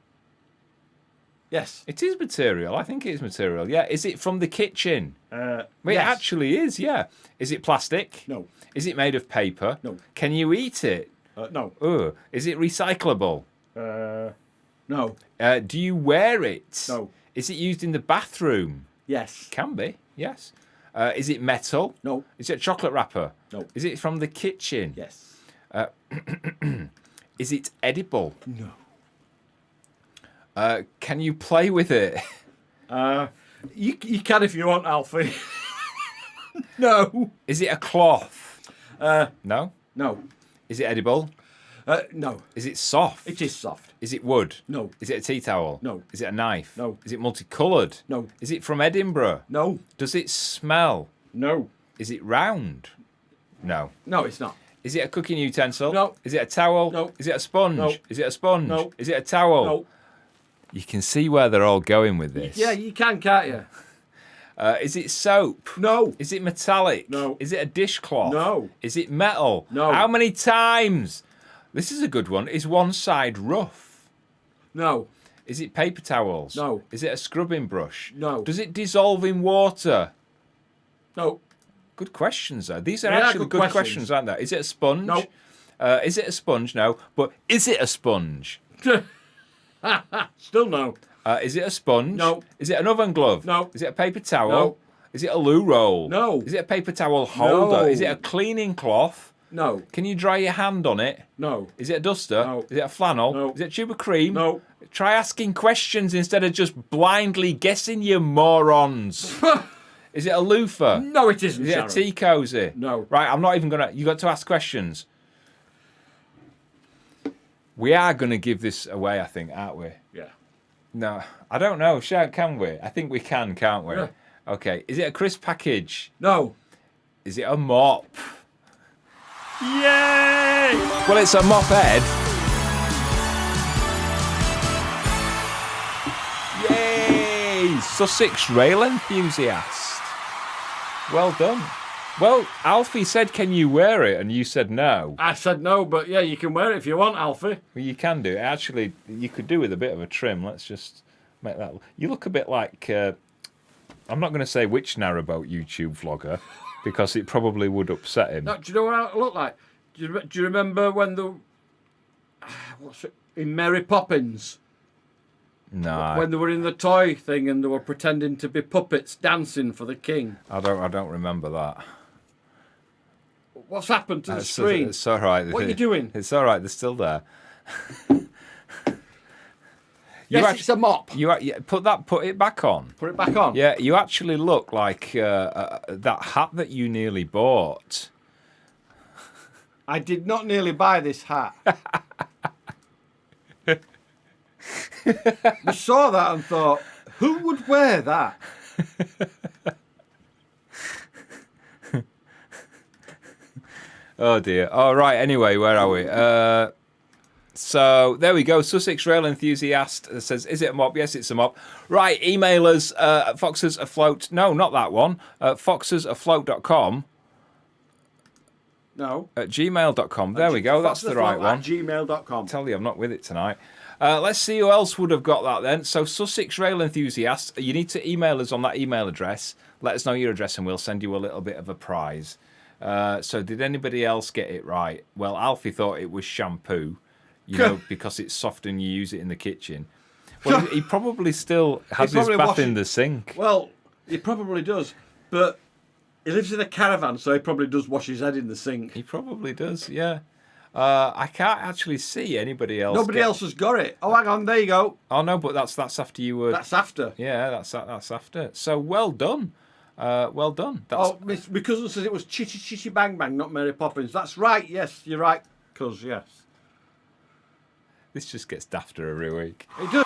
Yes. It is material. I think it is material. Yeah. Is it from the kitchen? Well, It yes. actually is, yeah. Is it plastic? No. Is it made of paper? No. Can you eat it? No. Ugh. Is it recyclable? No. Do you wear it? No. Is it used in the bathroom? Yes. Can be, yes. Is it metal? No. Is it a chocolate wrapper? No. Is it from the kitchen? Yes. Is it edible? No. Can you play with it? You can if you want, Alfie. No. Is it a cloth? No. No. Is it edible? No. Is it soft? It is soft. Is it wood? No. Is it a tea towel? No. Is it a knife? No. Is it multicoloured? No. Is it from Edinburgh? No. Does it smell? No. Is it round? No. No, it's not. Is it a cooking utensil? No. Is it a towel? No. Is it a sponge? No. Is it a sponge? No. Is it a towel? No. You can see where they're all going with this. Yeah, you can, can't you? Is it soap? No. Is it metallic? No. Is it a dishcloth? No. Is it metal? No. How many times? This is a good one. Is one side rough? No. Is it paper towels? No. Is it a scrubbing brush? No. Does it dissolve in water? No. Good questions, though. These are They are actually good good questions. questions, aren't they? Is it a sponge? No. Is it a sponge? No. But is it a sponge? Still no. Is it a sponge? No. Is it an oven glove? No. Is it a paper towel? No. Is it a loo roll? No. Is it a paper towel holder? No. Is it a cleaning cloth? No. Can you dry your hand on it? No. Is it a duster? No. Is it a flannel? No. Is it a tube of cream? No. Try asking questions instead of just blindly guessing, you morons. Is it a loofah? No, it isn't. Is it Sharon. a tea cozy? No. Right, I'm not even going to... You got to ask questions. We are going to give this away, I think, aren't we? Yeah. No, I don't know. Can we? I think we can, can't we? Yeah. Okay. Is it a crisp package? No. Is it a mop? Yay! Well, it's a moped. Yay! Sussex rail enthusiast. Well done. Well, Alfie said, "Can you wear it?" And you said no. I said no, but yeah, you can wear it if you want, Alfie. Well, you can do. Actually, you could do with a bit of a trim. Let's just make that. You look a bit like. I'm not going to say which narrowboat YouTube vlogger, because it probably would upset him. No, do you know what I look like? Do you remember when what's it, in Mary Poppins? No, When they were in the toy thing and they were pretending to be puppets dancing for the king. I don't remember that. What's happened to the screen? It's all right. What are you doing? It's all right. They're still there. Yes, it's a mop. Put it back on. Put it back on. Yeah, you actually look like that hat that you nearly bought. I did not nearly buy this hat. I saw that and thought, who would wear that? Oh dear. All right. Anyway, where are we? So there we go. Sussex Rail Enthusiast says, "Is it a mop?" Yes, it's a mop. Right. Email us at Foxes Afloat. No, not that one. Foxesafloat.com. No. At gmail.com. There we go. That's the right one. At gmail.com. Tell you, I'm not with it tonight. Let's see who else would have got that then. So Sussex Rail Enthusiast, you need to email us on that email address. Let us know your address and we'll send you a little bit of a prize. So did anybody else get it right? Well, Alfie thought it was shampoo, because it's soft and you use it in the kitchen. Well, he probably still has his bath in the sink. Well, he probably does, but he lives in a caravan, so he probably does wash his head in the sink. He probably does, yeah. I can't actually see anybody else. Nobody else has got it. Oh, hang on, there you go. Oh no, but that's after you were. That's after. Yeah, that's after. So well done. Well done. That's... my cousin says it was Chitty Chitty Bang Bang, not Mary Poppins. That's right. Yes, you're right, cuz yes. This just gets dafter every week. It does.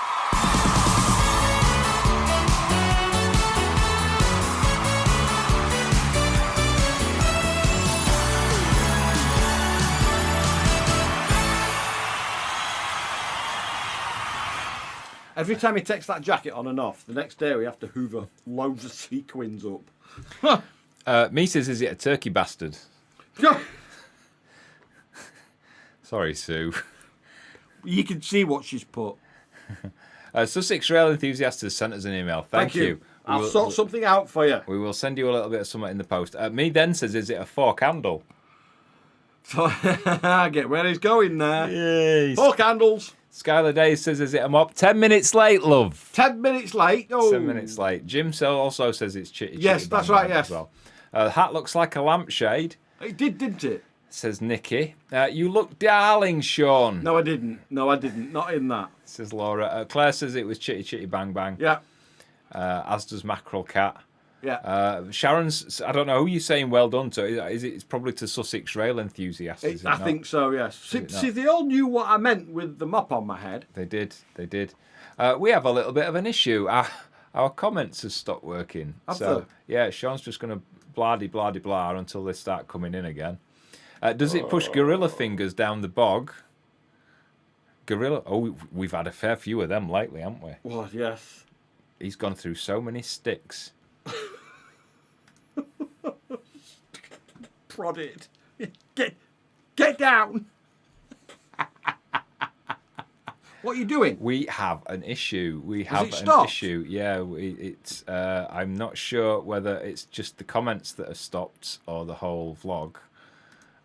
Every time he takes that jacket on and off, the next day we have to hoover loads of sequins up. Me says, "Is it a turkey bastard?" Sorry, Sue. You can see what she's put. Sussex Rail Enthusiast has sent us an email. Thank you. I'll sort something out for you. We will send you a little bit of something in the post. Me then says, "Is it a fork handle?" So, get where he's going there. Yes. 4 candles. Skylar Day says, "Is it a mop?" 10 minutes late, love. 10 minutes late. Oh. 10 minutes late. Jim also says it's chitty. Yes, that's right, yes. As well. The hat looks like a lampshade. It did, didn't it? Says Nikki. You look darling, Sean. No, I didn't. Not in that. Says Laura. Claire says it was chitty chitty bang bang. Yeah. As does Mackerel Cat. Yeah. Sharon's, I don't know who you're saying well done to. It's probably to Sussex Rail Enthusiasts. I think so, yes. See, they all knew what I meant with the mop on my head. They did. We have a little bit of an issue. Our comments have stopped working. Yeah, Sean's just going to blah until they start coming in again. Does it push gorilla fingers down the bog? Gorilla? Oh, we've had a fair few of them lately, haven't we? Well, yes. He's gone through so many sticks. Prod it. Get down. What are you doing? We have an issue. Issue. Yeah, it's. I'm not sure whether it's just the comments that have stopped or the whole vlog.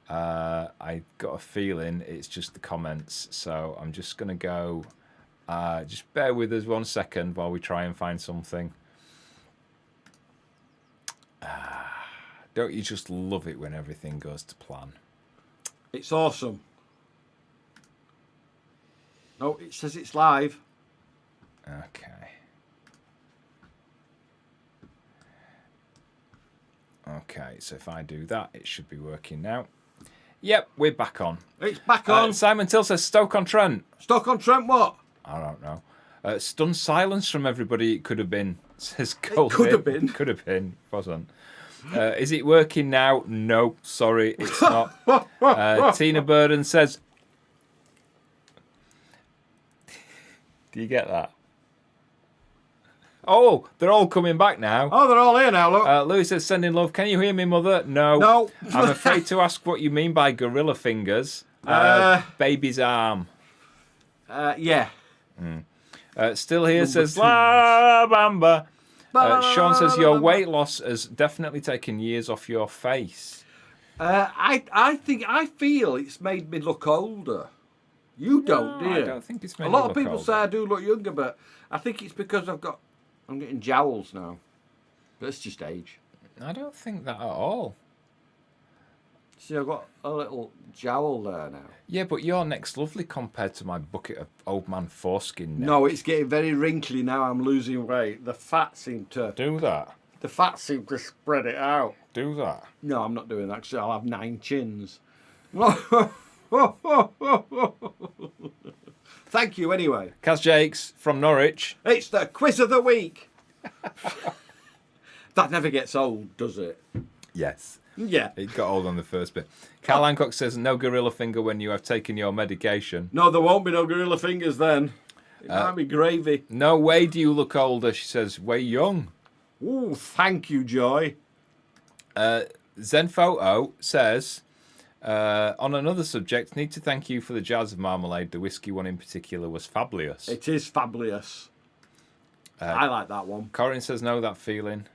I got a feeling it's just the comments, so I'm just gonna go. Just bear with us 1 second while we try and find something. Don't you just love it when everything goes to plan? It's awesome. No, it says it's live. Okay. Okay, so if I do that, it should be working now. Yep, we're back on. It's back on. Simon Till says Stoke-on-Trent. Stoke-on-Trent what? I don't know. Stunned silence from everybody. It could have been, says Colin. It could have been. Could have been. Wasn't. Is it working now? No, sorry, it's not. Tina Burden says... Do you get that? Oh, they're all coming back now. Oh, they're all here now, look. Louis says, sending love. Can you hear me, Mother? No. No. I'm afraid to ask what you mean by gorilla fingers. Baby's arm. Yeah. Still here Number says, two. La Bamba. Sean says, your weight loss has definitely taken years off your face. I feel it's made me look older. You don't, do you? I don't think it's made A me lot of look people older. say I do look younger, but I think it's because I'm getting jowls now. But it's just age. I don't think that at all. See, I've got a little jowl there now. Yeah, but your neck's lovely compared to my bucket of old man foreskin neck. No, it's getting very wrinkly now. I'm losing weight. The fat seemed to spread it out. Do that. No, I'm not doing that because I'll have 9 chins. Thank you anyway. Kaz Jakes from Norwich. It's the quiz of the week. That never gets old, does it? Yes. Yeah. It got old on the first bit. Cal Hancock says, no gorilla finger when you have taken your medication. No, there won't be no gorilla fingers then. It might be gravy. No way do you look older, she says. Way young. Ooh, thank you, Joy. Zen Photo says, on another subject, need to thank you for the jars of marmalade. The whiskey one in particular was fabulous. It is fabulous. I like that one. Corin says, know that feeling.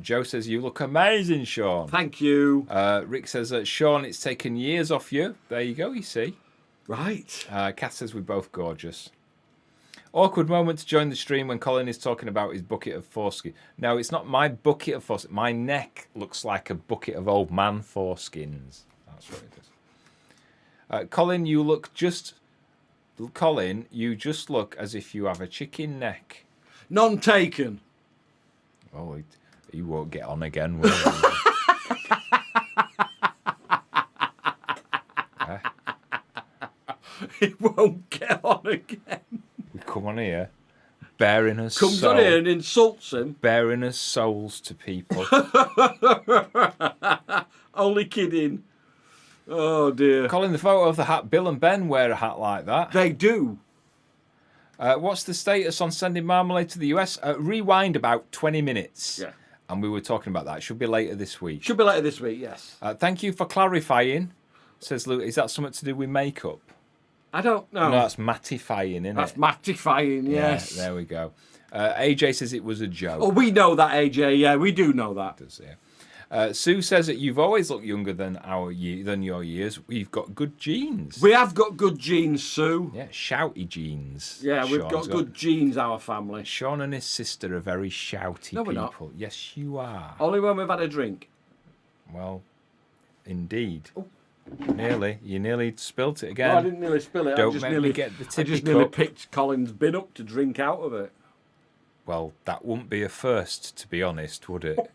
Joe says, you look amazing, Sean. Thank you. Rick says, Sean, it's taken years off you. There you go, you see. Right. Kath says, we're both gorgeous. Awkward moment to join the stream when Colin is talking about his bucket of foreskin. No, it's not my bucket of foreskin. My neck looks like a bucket of old man foreskins. That's what it is. Colin, you just look as if you have a chicken neck. None taken. Oh, he won't get on again, will he? It won't get on again. We come on here, bearing us Comes on here and insults him. bearing us souls to people. Only kidding. Oh dear. Colin, the photo of the hat. Bill and Ben wear a hat like that. They do. What's the status on sending marmalade to the US? Rewind about 20 minutes. Yeah. And we were talking about that. Should be later this week. Should be later this week, yes. Thank you for clarifying, says Luke. Is that something to do with makeup? I don't know. No, that's mattifying, isn't That's it? mattifying, yes. Yeah, there we go. AJ says it was a joke. Oh, we know that, AJ. Yeah, we do know that. Sue says that you've always looked younger than your years. We've got good genes. We have got good genes, Sue. Yeah, shouty genes. Yeah, we've Sean's got good genes, our family. Sean and his sister are very shouty No, we're people. not. Yes, you are. Only when we've had a drink. Well, indeed. Oh. You nearly spilt it again. No, I didn't nearly spill it. Don't I just make nearly me get the I tippy just nearly cup. picked Colin's bin up to drink out of it. Well, that wouldn't be a first, to be honest, would it?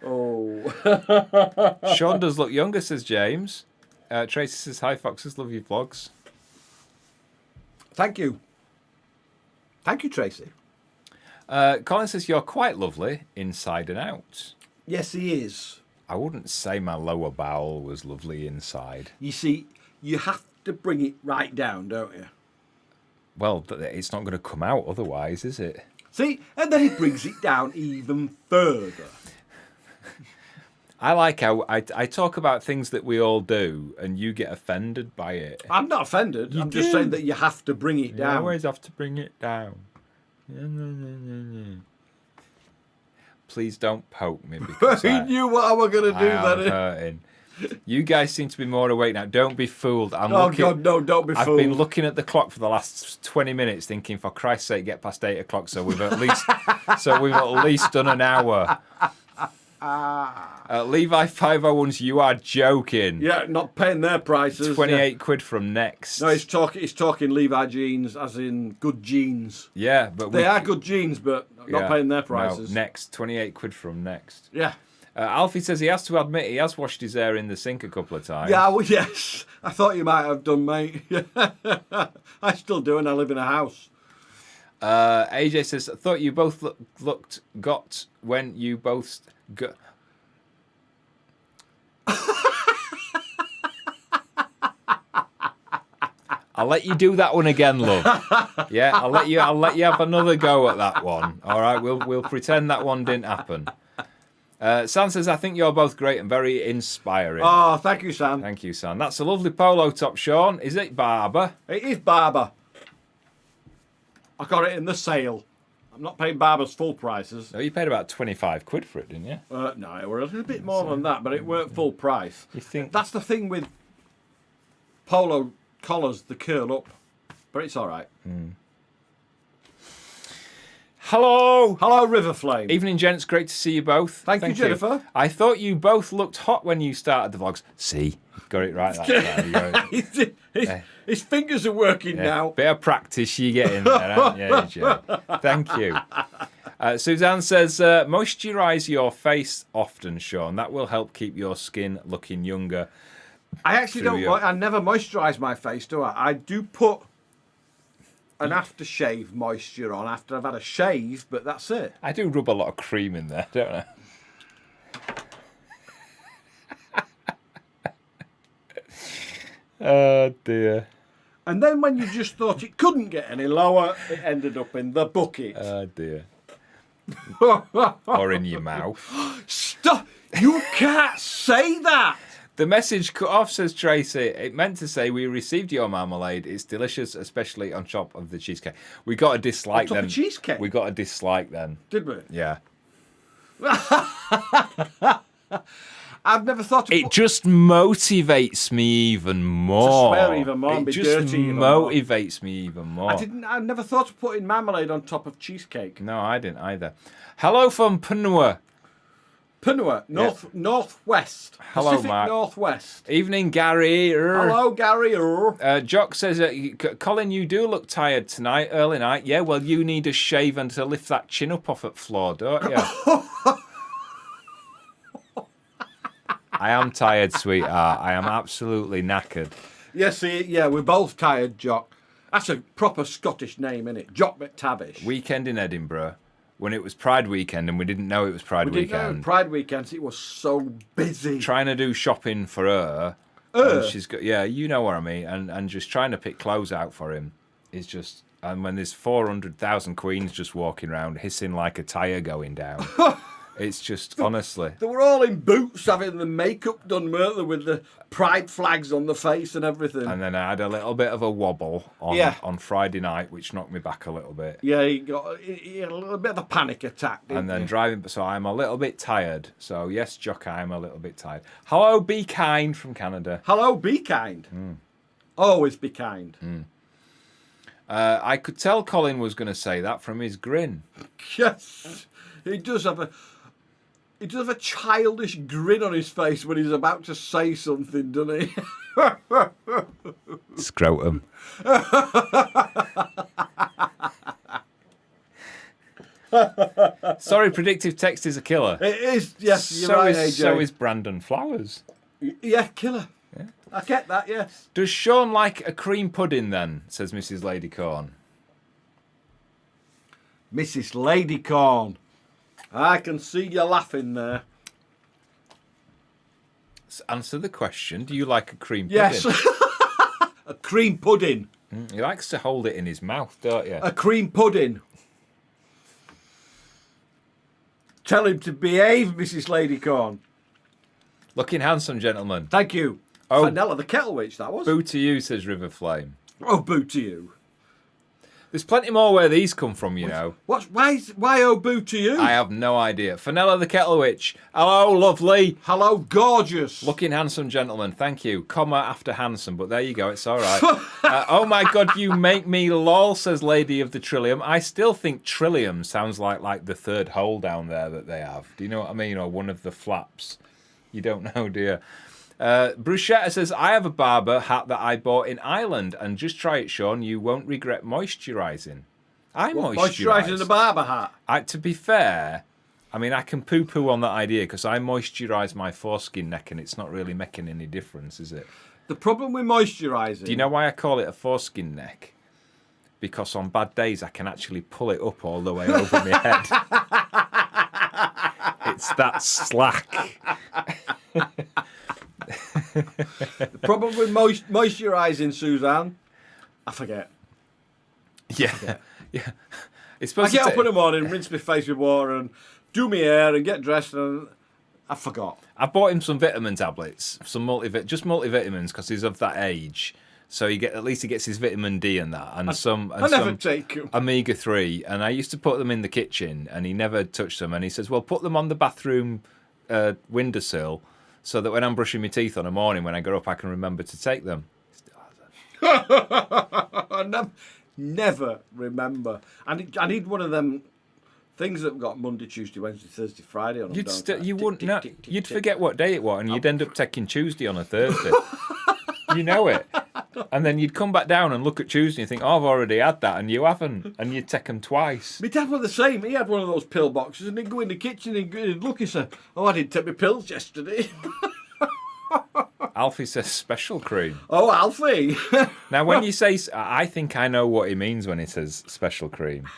Oh. Sean does look younger, says James. Tracy says, hi, Foxes, love your vlogs. Thank you. Thank you, Tracy. Colin says, you're quite lovely inside and out. Yes, he is. I wouldn't say my lower bowel was lovely inside. You see, you have to bring it right down, don't you? Well, it's not going to come out otherwise, is it? See, and then he brings it down even further. I like how I talk about things that we all do, and you get offended by it. I'm not offended. I'm just saying that you have to bring it You down. always have to bring it down. Please don't poke me because He knew what I was going to do I am then. hurting. You guys seem to be more awake now. Don't be fooled. Oh, God, no, don't be I've fooled. been looking at the clock for the last 20 minutes thinking, for Christ's sake, get past 8 o'clock so we've at least done an hour. Levi 501's You Are Joking. Yeah, not paying their prices. 28 quid from Next. No, he's talking Levi jeans, as in good jeans. Yeah, but They are good jeans, but not paying their prices. No, Next. 28 quid from Next. Yeah. Alfie says he has to admit he has washed his hair in the sink a couple of times. Yeah, well, yes. I thought you might have done, mate. I still do, and I live in a house. AJ says, I thought you both got when you both got. I'll let you do that one again, love. Yeah, I'll let you have another go at that one. All right, we'll pretend that one didn't happen. Sam says, I think you're both great and very inspiring. Oh, thank you, Sam. Thank you, Sam. That's a lovely polo top, Sean. Is it Barber? It is Barber. I got it in the sale. I'm not paying Barber's full prices. No, you paid about 25 quid for it, didn't you? No, it were a little bit more than that, but it weren't full price. You think? That's the thing with polo collars, the curl up, but it's all right. Hello. Hello, River Flame. Evening, gents. Great to see you both. Thank you, Jennifer. I thought you both looked hot when you started the vlogs. See, got it right that time. His fingers are working now. Bit of practice you get in there, aren't you, Joe? Thank you. Suzanne says, moisturise your face often, Sean. That will help keep your skin looking younger. I actually don't. I never moisturise my face, do I? I do put an aftershave moisture on after I've had a shave, but that's it. I do rub a lot of cream in there, don't I? Oh dear. And then when you just thought it couldn't get any lower, it ended up in the bucket. Oh dear. Or in your mouth. Stop! You can't say that! The message cut off, says Tracy. It meant to say, we received your marmalade. It's delicious, especially on top of the cheesecake. We got a dislike On top then. of cheesecake? We got a dislike then. Did we? Yeah. I've never thought of It just motivates me even more. To swear even more and it be just dirty even more. motivates me even more. I never thought of putting marmalade on top of cheesecake. No, I didn't either. Hello from Punua. Punua, northwest. Hello, Pacific Mark. Northwest. Evening, Gary. Hello, Gary. Jock says, Colin, you do look tired tonight, early night. Yeah, well, you need a shave and to lift that chin up off at floor, don't you? I am tired, sweetheart. I am absolutely knackered. Yes, yeah, we're both tired, Jock. That's a proper Scottish name, isn't it? Jock McTavish. Weekend in Edinburgh, when it was Pride weekend and we didn't know it was Pride We didn't know weekend. Pride weekends, it was so busy. Trying to do shopping for her. And she's got, yeah, you know what I mean. And just trying to pick clothes out for him is just. And when there's 400,000 queens just walking around hissing like a tyre going down. It's just, honestly. They were all in boots having the makeup done, weren't they, with the pride flags on the face and everything. And then I had a little bit of a wobble on Friday night, which knocked me back a little bit. Yeah, he had a little bit of a panic attack, didn't And then he? driving, so I'm a little bit tired. So yes, Jock, I'm a little bit tired. Hello, Be Kind from Canada. Hello, be kind. Always be kind. I could tell Colin was going to say that from his grin. Yes, he does have a childish grin on his face when he's about to say something, doesn't he? Scrotum. Sorry, predictive text is a killer. It is, yes, you're right, AJ. So is Brandon Flowers. Yeah, killer. Yeah. I get that, yes. Does Sean like a cream pudding then? Says Mrs. Ladycorn. Mrs. Ladycorn. I can see you laughing there. Answer the question. Do you like a cream pudding? Yes. A cream pudding. He likes to hold it in his mouth, don't you? A cream pudding. Tell him to behave, Mrs. Ladycorn. Looking handsome, gentlemen. Thank you. Oh. Vanilla the kettle witch, that was. Boo to you, says River Flame. Oh, boo to you. There's plenty more where these come from, you know. Why oh boo to you? I have no idea. Fenella the Kettle Witch. Hello, lovely. Hello, gorgeous. Looking handsome, gentlemen. Thank you. Comma after handsome, but there you go. It's all right. Oh my God, you make me lol, says Lady of the Trillium. I still think Trillium sounds like the third hole down there that they have. Do you know what I mean? Or one of the flaps. You don't know, do you? Bruschetta says, I have a Barber hat that I bought in Ireland, and just try it, Sean. You won't regret moisturising. I moisturise. Moisturising the Barber hat. To be fair, I mean, I can poo-poo on that idea because I moisturise my foreskin neck and it's not really making any difference, is it? The problem with moisturising... Do you know why I call it a foreskin neck? Because on bad days I can actually pull it up all the way over my head. It's that slack. The problem with moisturising, Suzanne, I forget. Yeah, yeah. It's I supposed get to up in the morning, rinse my face with water, and do my hair and get dressed, and I forgot. I bought him some vitamin tablets, some multivitamins, because he's of that age. So at least he gets his vitamin D and that, and some take 'em. omega-3. And I used to put them in the kitchen, and he never touched them. And he says, "Well, put them on the bathroom windowsill, so that when I'm brushing my teeth on a morning when I get up, I can remember to take them." I never remember. I need one of them things that got Monday, Tuesday, Wednesday, Thursday, Friday on them. You wouldn't know. You'd forget what day it was, and you'd end up taking Tuesday on a Thursday. You know it. And then you'd come back down and look at Tuesday and think, "Oh, I've already had that," and you haven't, and you'd take them twice. My dad was the same. He had one of those pill boxes, and he'd go in the kitchen and he'd look and say, "Oh, I didn't take my pills yesterday." Alfie says special cream. Oh, Alfie. Now, when you say, I think I know what he means when he says special cream.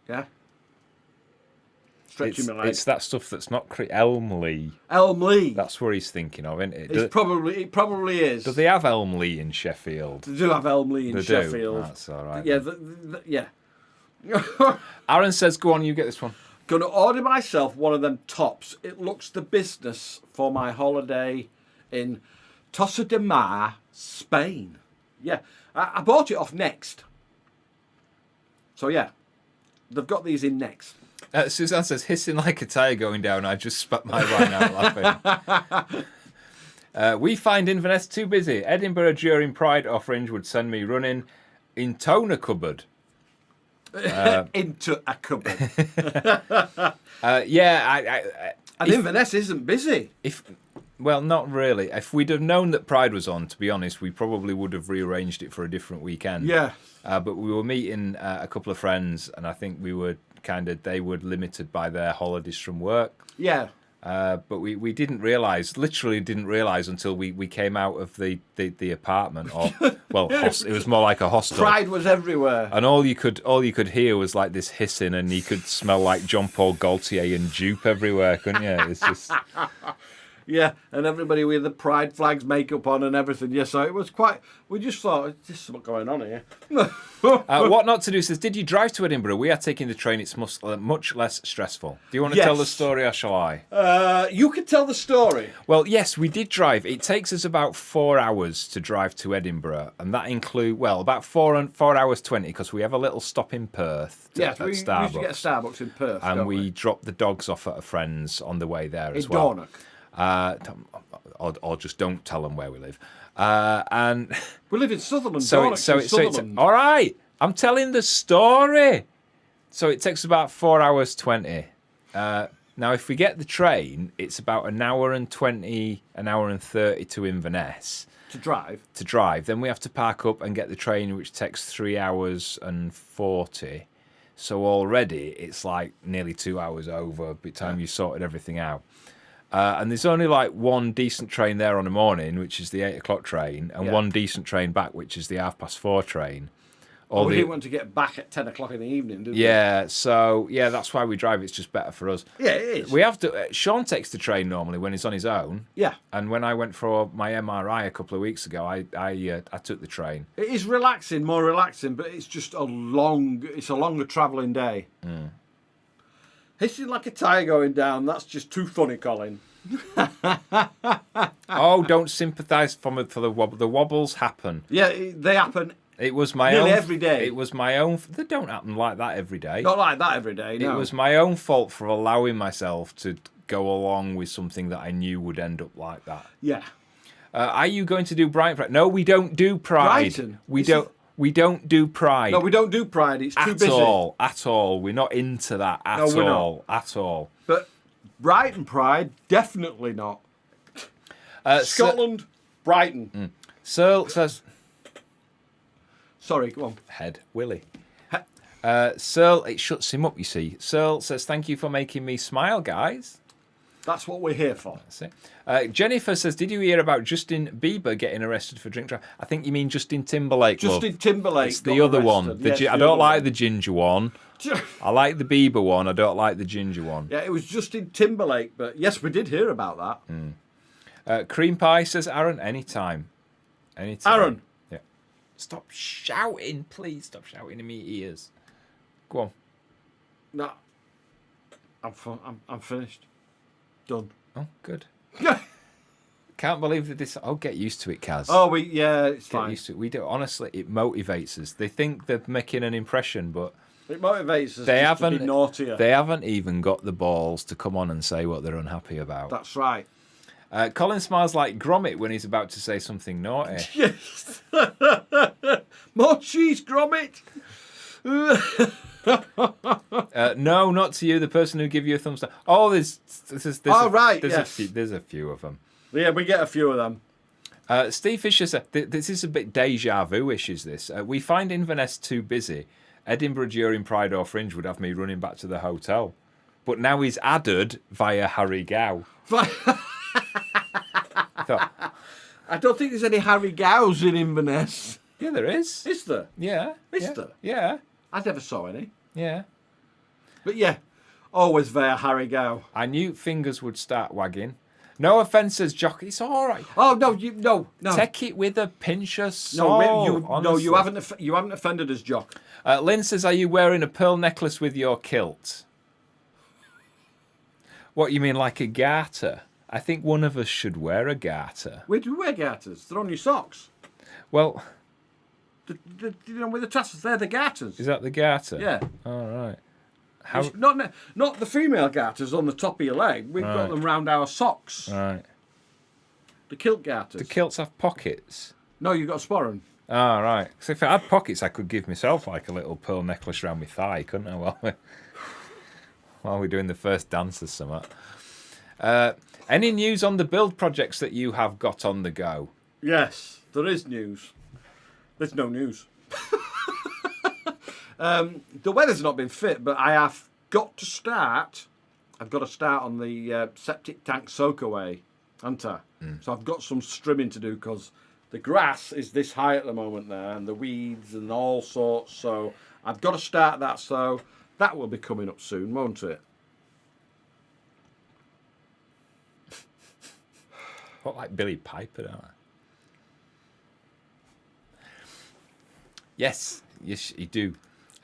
Yeah. Stretching my legs. It's that stuff that's not Elmley. Elmley. That's where he's thinking of, isn't it? It probably is. Do they have Elmley in Sheffield? They do have Elmley in Sheffield. That's all right. Yeah, yeah. Aaron says, "Go on, you get this one." Gonna order myself one of them tops. It looks the business for my holiday in Tossa de Mar, Spain. Yeah, I bought it off Next. So yeah, they've got these in Next. Suzanne says, "Hissing like a tyre going down. I just spat my wine out laughing." We find Inverness too busy. Edinburgh during Pride or Fringe would send me running in toner cupboard. Into a cupboard. And Inverness isn't busy. Well, not really. If we'd have known that Pride was on, to be honest, we probably would have rearranged it for a different weekend. Yeah. But we were meeting a couple of friends, and I think they were limited by their holidays from work. Yeah. But we didn't realise, literally didn't realise until we came out of the apartment, or it was more like a hostel. Pride was everywhere, and all you could hear was like this hissing, and you could smell like John Paul Gaultier and dupe everywhere, couldn't you? It's just. Yeah, and everybody with the pride flags, makeup on and everything. Yeah, so it was quite... We just thought, this is what's going on here. What not to do says, "Did you drive to Edinburgh? We are taking the train. It's much less stressful." Do you want to tell the story, or shall I? You can tell the story. Well, yes, we did drive. It takes us about 4 hours to drive to Edinburgh, and that includes, about 4 hours 20, because we have a little stop in Perth Yes, at we Starbucks. used to get a Starbucks in Perth, and we dropped the dogs off at a friend's on the way there as in well. Dornoch. Or just don't tell them where we live. And we live in Sutherland. Sutherland. All right, I'm telling the story. So it takes about 4 hours 20. Now, if we get the train, it's about an hour and 20, an hour and 30 to Inverness. To drive. Then we have to park up and get the train, which takes 3 hours and 40. So already it's like nearly 2 hours over by the time you sorted everything out. And there's only like one decent train there on the morning, which is the 8 o'clock train, and one decent train back, which is the 4:30 train. We didn't want to get back at 10 o'clock in the evening, did we? Yeah, so that's why we drive. It's just better for us. Yeah, it is. We have to. Sean takes the train normally when he's on his own. Yeah. And when I went for my MRI a couple of weeks ago, I took the train. It is more relaxing, but it's just a longer travelling day. Mm. Hissing like a tyre going down, that's just too funny, Colin. Oh, don't sympathise for the wobble. The wobbles happen. Yeah, they happen. It was my nearly own. Every day. It was my own. They don't happen like that every day. Not like that every day, no. It was my own fault for allowing myself to go along with something that I knew would end up like that. Yeah. Are you going to do Brighton? No, we don't do Pride. Brighton? We don't do Pride. No, we don't do Pride. It's too busy. At all. We're not into that we're not. At all. But Brighton Pride, definitely not. Scotland, Brighton. Searle says... Sorry, go on. Head Willie. Searle, it shuts him up, you see. Searle says, "Thank you for making me smile, guys." That's what we're here for. That's it. Jennifer says, "Did you hear about Justin Bieber getting arrested for drink driving?" I think you mean Justin Timberlake. Justin Timberlake. It's the other one. Yes, I don't like the ginger one. I like the Bieber one. I don't like the ginger one. Yeah, it was Justin Timberlake, but yes, we did hear about that. Cream Pie says, "Aaron, anytime. Aaron. Yeah. Stop shouting, please. Stop shouting in my ears. Go on. No, I'm finished. Done. Oh, good. Can't believe that this. Oh, get used to it, Kaz. Oh, it's Get fine. used to it. We do. Honestly, it motivates us. They think they're making an impression, but It motivates us they just to haven't. be naughtier. They haven't even got the balls to come on and say what they're unhappy about. That's right. Colin smiles like Gromit when he's about to say something naughty. Yes. More cheese, Gromit. No, not to you, the person who give you a thumbs down. Oh, there's there's a few of them. Yeah, we get a few of them. Steve Fisher said, this is a bit deja vu-ish, is this? We find Inverness too busy. Edinburgh during Pride or Fringe would have me running back to the hotel. But now he's added via Harry Gow. I don't think there's any Harry Gows in Inverness. Yeah, there is. Is there? Yeah. Is yeah, there? Yeah. I never saw any. Yeah. But yeah, always via Harry Gow. I knew fingers would start wagging. No offence, says Jock. It's all right. Oh no, no. Take it with a pinch of salt. You haven't offended us, Jock. Lynn says, "Are you wearing a pearl necklace with your kilt?" What, you mean like a garter? I think one of us should wear a garter. Where do you wear garters? They're on your socks. Well, with the tassels, they're the garters. is that the garter? Yeah. All right. How? It's not the female garters on the top of your leg. We've got them round our socks. Right. The kilt garters. Do kilts have pockets? No, you've got to spot them. Ah, right. So if it had pockets, I could give myself like a little pearl necklace around my thigh, couldn't I? While we're doing the first dance or something. Any news on the build projects that you have got on the go? Yes, there is news. There's no news. The weather's not been fit, but I have got to start. I've got to start on the septic tank soak away, haven't I? So I've got some strimming to do because the grass is this high at the moment there, and the weeds and all sorts. So I've got to start that. So that will be coming up soon, won't it? What, like Billy Piper, don't I? Yes, you do.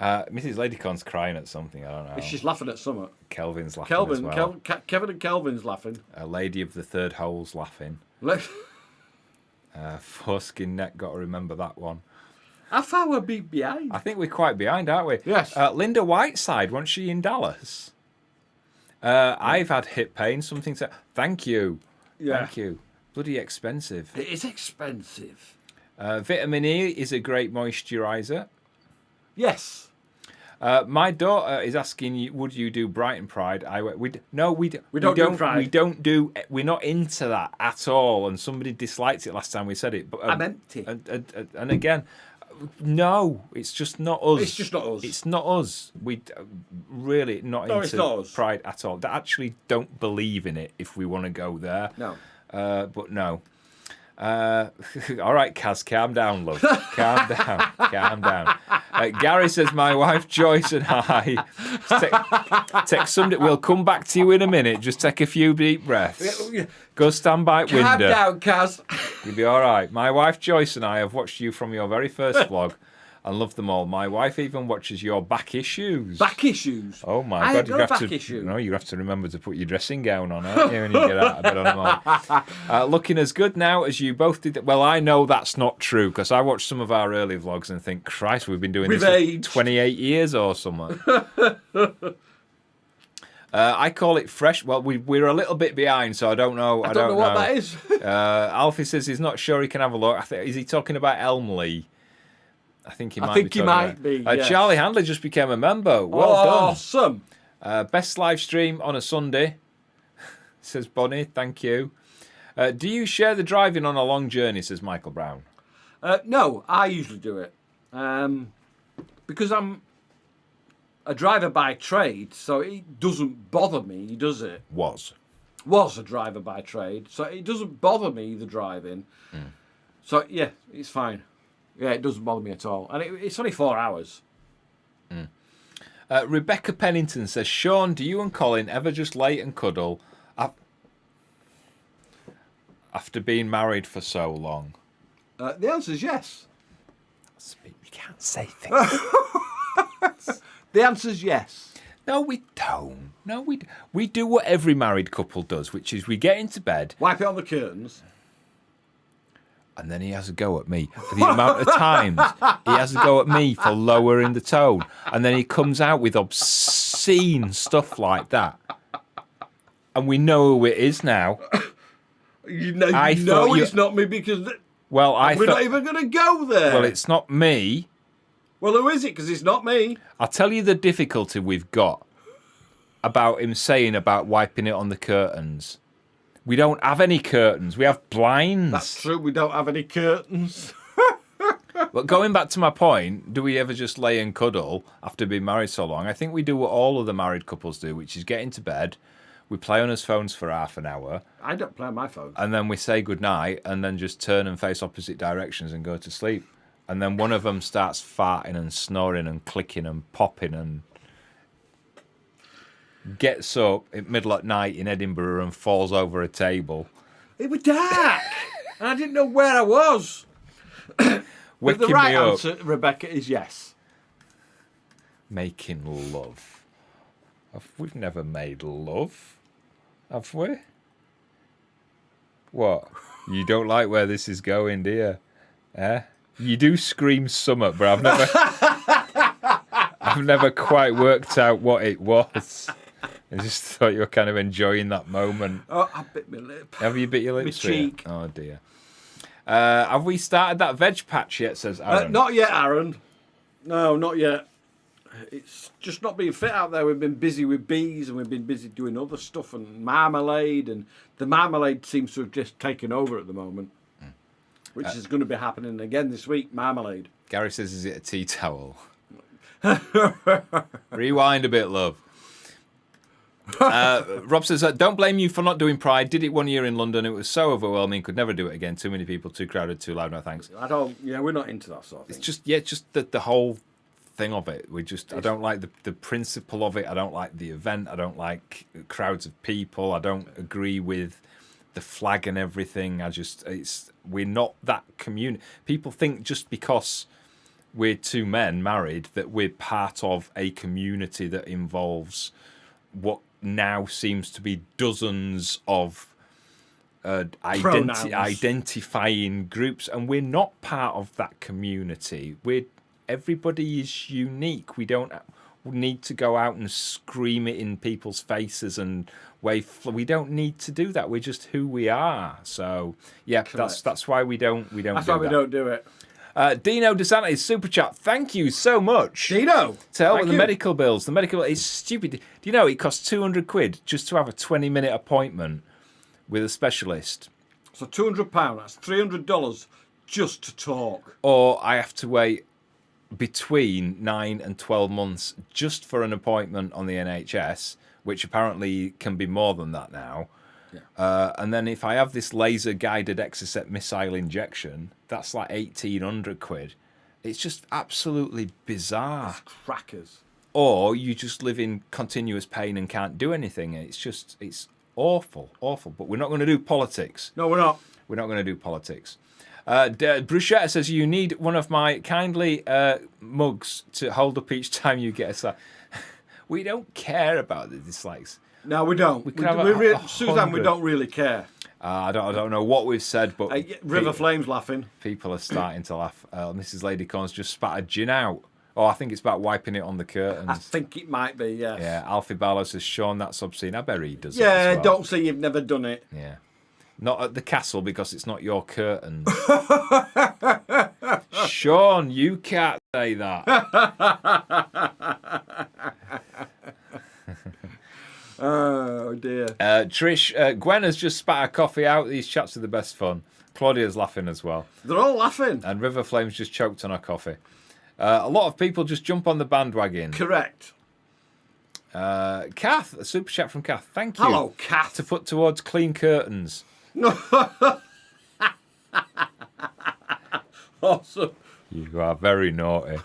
Mrs. Ladycorn's crying at something. I don't know. She's laughing at something. Kelvin's laughing as well. Kevin and Kelvin's laughing. A lady of the third hole's laughing. Foreskin neck, got to remember that one. How far we're behind? I think we're quite behind, aren't we? Yes. Linda Whiteside, wasn't she in Dallas? I've had hip pain. Something to... Thank you. Yeah. Thank you. Bloody expensive. It is expensive. Vitamin E is a great moisturiser. Yes. My daughter is asking you, would you do Brighton Pride? We don't do Pride. We're not into that at all. And somebody disliked it last time we said it. But I'm empty. And again, no, it's just not us. It's just not us. It's not us. We really not No, it's not into us. Pride at all. They actually don't believe in it if we want to go there. No. But no. All right, Kaz, calm down, love. Calm down. Calm down. Gary says, my wife Joyce and I take Sunday. We'll come back to you in a minute. Just take a few deep breaths. Go stand by window. Calm down, Kaz. You'll be all right. My wife Joyce and I have watched you from your very first vlog and love them all. My wife even watches your back issues. Back issues? Oh my I God! have no back issue. No, you have to remember to put your dressing gown on, aren't you, when you get out of bed on the morning. Looking as good now as you both did. Well, I know that's not true because I watch some of our early vlogs and think, Christ, we've been doing this for 28 years or something. I call it fresh. Well, we're a little bit behind, so I don't know. I don't know what that is. Alfie says he's not sure he can have a look. Is he talking about Elmley? I think he might be. Yes. Charlie Handley just became a member. Well Awesome. done. Best live stream on a Sunday, says Bonnie. Thank you. Do you share the driving on a long journey, says Michael Brown? No, I usually do it. Because I'm a driver by trade, so it doesn't bother me, does it? Was a driver by trade, so it doesn't bother me, the driving. So, yeah, it's fine. Yeah, it doesn't bother me at all. And it's only 4 hours. Rebecca Pennington says, Sean, do you and Colin ever just lay and cuddle after being married for so long? The answer is yes. speak. You can't say things. The answer's yes. No, we don't. No, we do what every married couple does, which is we get into bed. Wipe it on the curtains. And then he has a go at me. The amount of times he has a go at me for lowering the tone. And then he comes out with obscene stuff like that. And we know who it is now. You know thought it's not me because well, we're not even going to go there. Well, it's not me. Well, who is it? Because it's not me. I'll tell you the difficulty we've got about him saying about wiping it on the curtains. We don't have any curtains. We have blinds. That's true. We don't have any curtains. But going back to my point, do we ever just lay and cuddle after being married so long? I think we do what all of the married couples do, which is get into bed. We play on his phones for half an hour. I don't play on my phone. And then we say goodnight and then just turn and face opposite directions and go to sleep. And then one of them starts farting and snoring and clicking and popping and gets up in middle at night in Edinburgh and falls over a table. It was dark. And I didn't know where I was. But the right answer, Rebecca, is yes. Making love. We've never made love, have we? What? You don't like where this is going, do you? Eh? You do scream summer, but I've never quite worked out what it was. I just thought you were kind of enjoying that moment. Oh, I bit my lip. Have you bit your lips? My cheek. Oh dear. Have we started that veg patch yet? Says Aaron. Not yet, Aaron. No, not yet. It's just not being fit out there. We've been busy with bees and we've been busy doing other stuff and marmalade, and the marmalade seems to have just taken over at the moment, which is going to be happening again this week. Marmalade. Gary says, "Is it a tea towel?" Rewind a bit, love. Rob says, "Don't blame you for not doing Pride. Did it 1 year in London. It was so overwhelming. Could never do it again. Too many people. Too crowded. Too loud. No thanks." I don't. Yeah, we're not into that sort of thing. It's just the whole thing of it. I don't like the principle of it. I don't like the event. I don't like crowds of people. I don't agree with the flag and everything. We're not that community. People think just because we're two men married that we're part of a community that involves what now seems to be dozens of identifying groups, and we're not part of that community. Everybody is unique. We don't need to go out and scream it in people's faces and wave. We don't need to do that. We're just who we are. So yeah, that's why we don't. That's why we don't do it. Dino DeSantis super chat. Thank you so much, Dino. To help with the medical bills. The medical is stupid. Do you know it costs £200 just to have a 20-minute appointment with a specialist? So £200. That's $300 just to talk. Or I have to wait between 9 and 12 months just for an appointment on the NHS, which apparently can be more than that now. Yeah. And then if I have this laser guided Exocet missile injection, that's like £1,800. It's just absolutely bizarre. It's crackers. Or you just live in continuous pain and can't do anything. It's awful. But we're not going to do politics. No, we're not. We're not going to do politics. Bruschetta says, you need one of my kindly mugs to hold up each time you get a slap. We don't care about the dislikes. No, we don't. Suzanne, we don't really care. I don't know what we've said, but River Flame's laughing. People are starting to laugh. Mrs. Ladycorn's just spat a gin out. Oh, I think it's about wiping it on the curtains. I think it might be, yes. Yeah, Alfie Barlow says, Sean, that's obscene. I bet he does it as well. Don't say you've never done it. Yeah. Not at the castle because it's not your curtains. Sean, you can't say that. Oh, dear. Trish, Gwen has just spat her coffee out. These chats are the best fun. Claudia's laughing as well. They're all laughing. And River Flame's just choked on her coffee. A lot of people just jump on the bandwagon. Correct. Kath, a super chat from Kath. Thank you. Hello, Kath. To put towards clean curtains. Awesome. You are very naughty.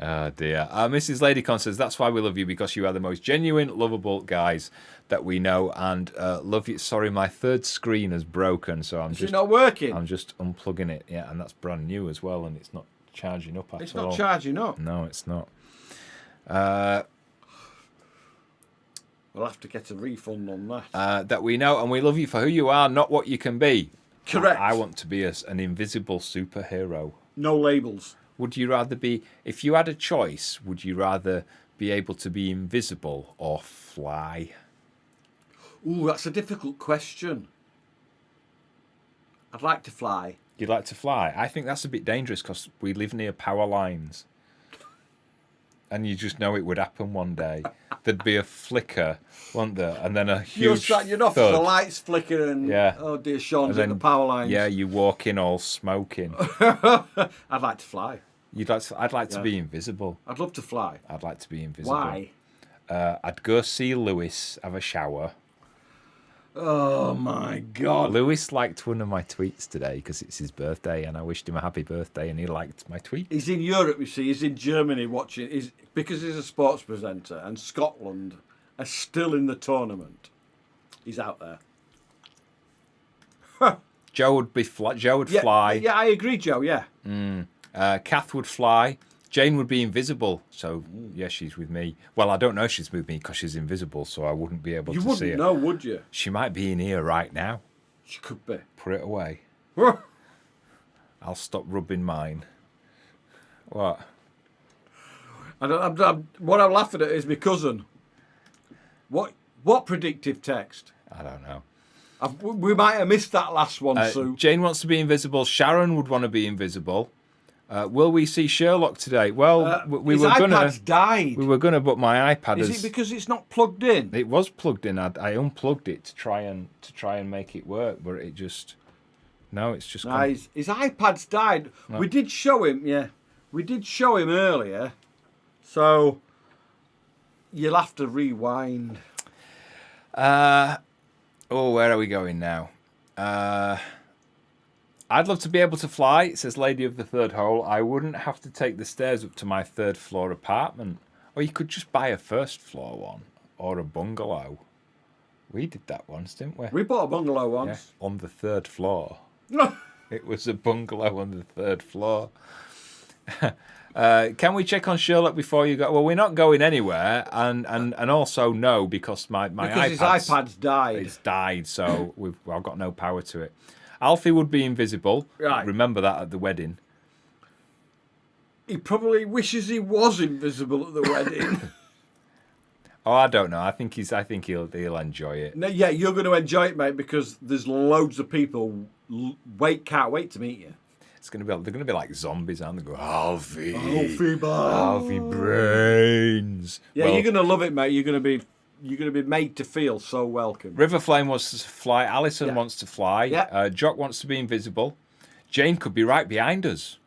Oh dear. Mrs. Ladycon says, that's why we love you, because you are the most genuine, lovable guys that we know, and love you. Sorry, my third screen has broken, so Is it not working? I'm just unplugging it. Yeah, and that's brand new as well, and it's not charging up at all. It's not charging up. No, it's not. We'll have to get a refund on that. That we know, and we love you for who you are, not what you can be. Correct. I want to be an invisible superhero. No labels. Would you rather be, if you had a choice, would you rather be able to be invisible or fly? Ooh, that's a difficult question. I'd like to fly. You'd like to fly? I think that's a bit dangerous because we live near power lines. And you just know it would happen one day. There'd be a flicker, wouldn't there? And then a huge You're off, thud. the lights flicker and, Yeah. oh dear, Sean's And at the then- power lines. Yeah, you walk in all smoking. I'd like to fly. I'd like to be invisible. I'd love to fly. I'd like to be invisible. Why? I'd go see Lewis, have a shower. Oh my God. Lewis liked one of my tweets today because it's his birthday, and I wished him a happy birthday, and he liked my tweet. He's in Europe, you see. He's in Germany watching. Because he's a sports presenter, and Scotland are still in the tournament. He's out there. Joe would fly. Yeah, I agree, Joe. Yeah. Kath would fly. Jane would be invisible. So yeah, she's with me. Well, I don't know if she's with me because she's invisible, so I wouldn't be able You to see wouldn't her. know, would you? She might be in here right now. She could be. Put it away. I'll stop rubbing mine. What? What I'm laughing at is my cousin. What predictive text? I don't know. We might have missed that last one, Sue. Jane wants to be invisible. Sharon would want to be invisible. Will we see Sherlock today? Well, we his were iPad's gonna. died. We were gonna, but my iPad Is it because it's not plugged in? It was plugged in. I unplugged it to try and make it work, but it just it's just. No, his iPad's died. No. We did show him. Yeah, we did show him earlier. So you'll have to rewind. Where are we going now? I'd love to be able to fly, says Lady of the Third Hole. I wouldn't have to take the stairs up to my third floor apartment. Or you could just buy a first floor one or a bungalow. We did that once, didn't we? We bought a bungalow Yeah, once. on the third floor. It was a bungalow on the third floor. Can we check on Sherlock before you go? Well, we're not going anywhere, and also no, because my Because his iPad's died. It's died, so I've got no power to it. Alfie would be invisible. Right. Remember that at the wedding. He probably wishes he was invisible at the wedding. Oh, I don't know. I think he'll enjoy it. No, yeah, you're going to enjoy it, mate, because there's loads of people can't wait to meet you. They're gonna be like zombies, aren't they? Go, Alfie, bye. Alfie brains. Yeah, Well, you're going to love it, mate. You're going to be made to feel so welcome. River Flame wants to fly. Alison Yeah. wants to fly. Yeah. Jock wants to be invisible. Jane could be right behind us.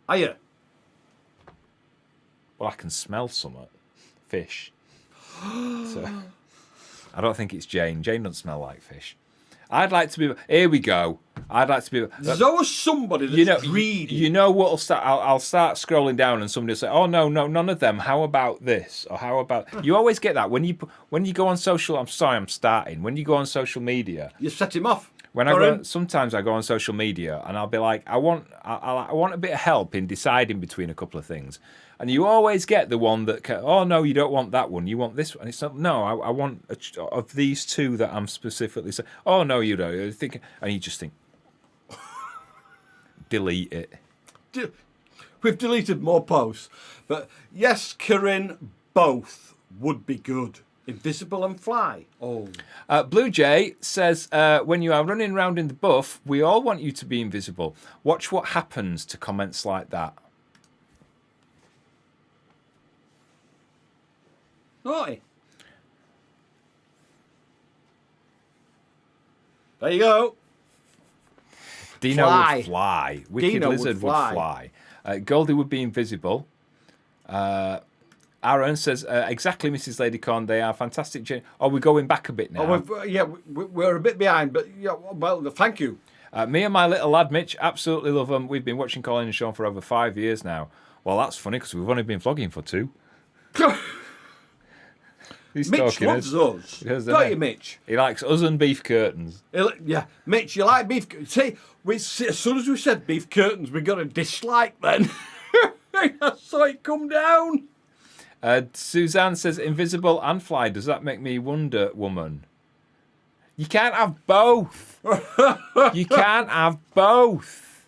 Are you? Well, I can smell something. Fish. So I don't think it's Jane. Jane doesn't smell like fish. I'd like to be. Here we go. I'd like to be. There's always somebody that's greedy. You know what'll start? I'll start scrolling down, and somebody will say, "Oh no, none of them. How about this? Or how about?" You always get that when you go on social. I'm sorry, I'm starting. When you go on social media, You set him off. sometimes I go on social media, and I'll be like, I want a bit of help in deciding between a couple of things, and you always get the one that, oh no, you don't want that one. You want this one. And it's not. No, I want of these two that I'm specifically saying. Oh no, you don't. You're thinking, and you just think. Delete it. We've deleted more posts. But yes, Corinne, both would be good. Invisible and fly. Oh. Blue Jay says, when you are running around in the buff, we all want you to be invisible. Watch what happens to comments like that. Naughty. There you go. Dino Fly. would fly. Wicked Dino would Lizard fly. would fly. Goldie would be invisible. Aaron says, exactly, Mrs. Ladycorn. They are fantastic. We're going back a bit now. We're a bit behind, but yeah, well, thank you. Me and my little lad, Mitch, absolutely love them. We've been watching Colin and Sean for over 5 years now. Well, that's funny because we've only been vlogging for 2. He's Mitch talking loves us. He does, Don't doesn't you, he? Mitch? He likes us and beef curtains. Yeah, Mitch, you like beef? See, as soon as we said beef curtains, we got a dislike then. I saw it come down. Suzanne says invisible and fly. Does that make me Wonder Woman? You can't have both. You can't have both.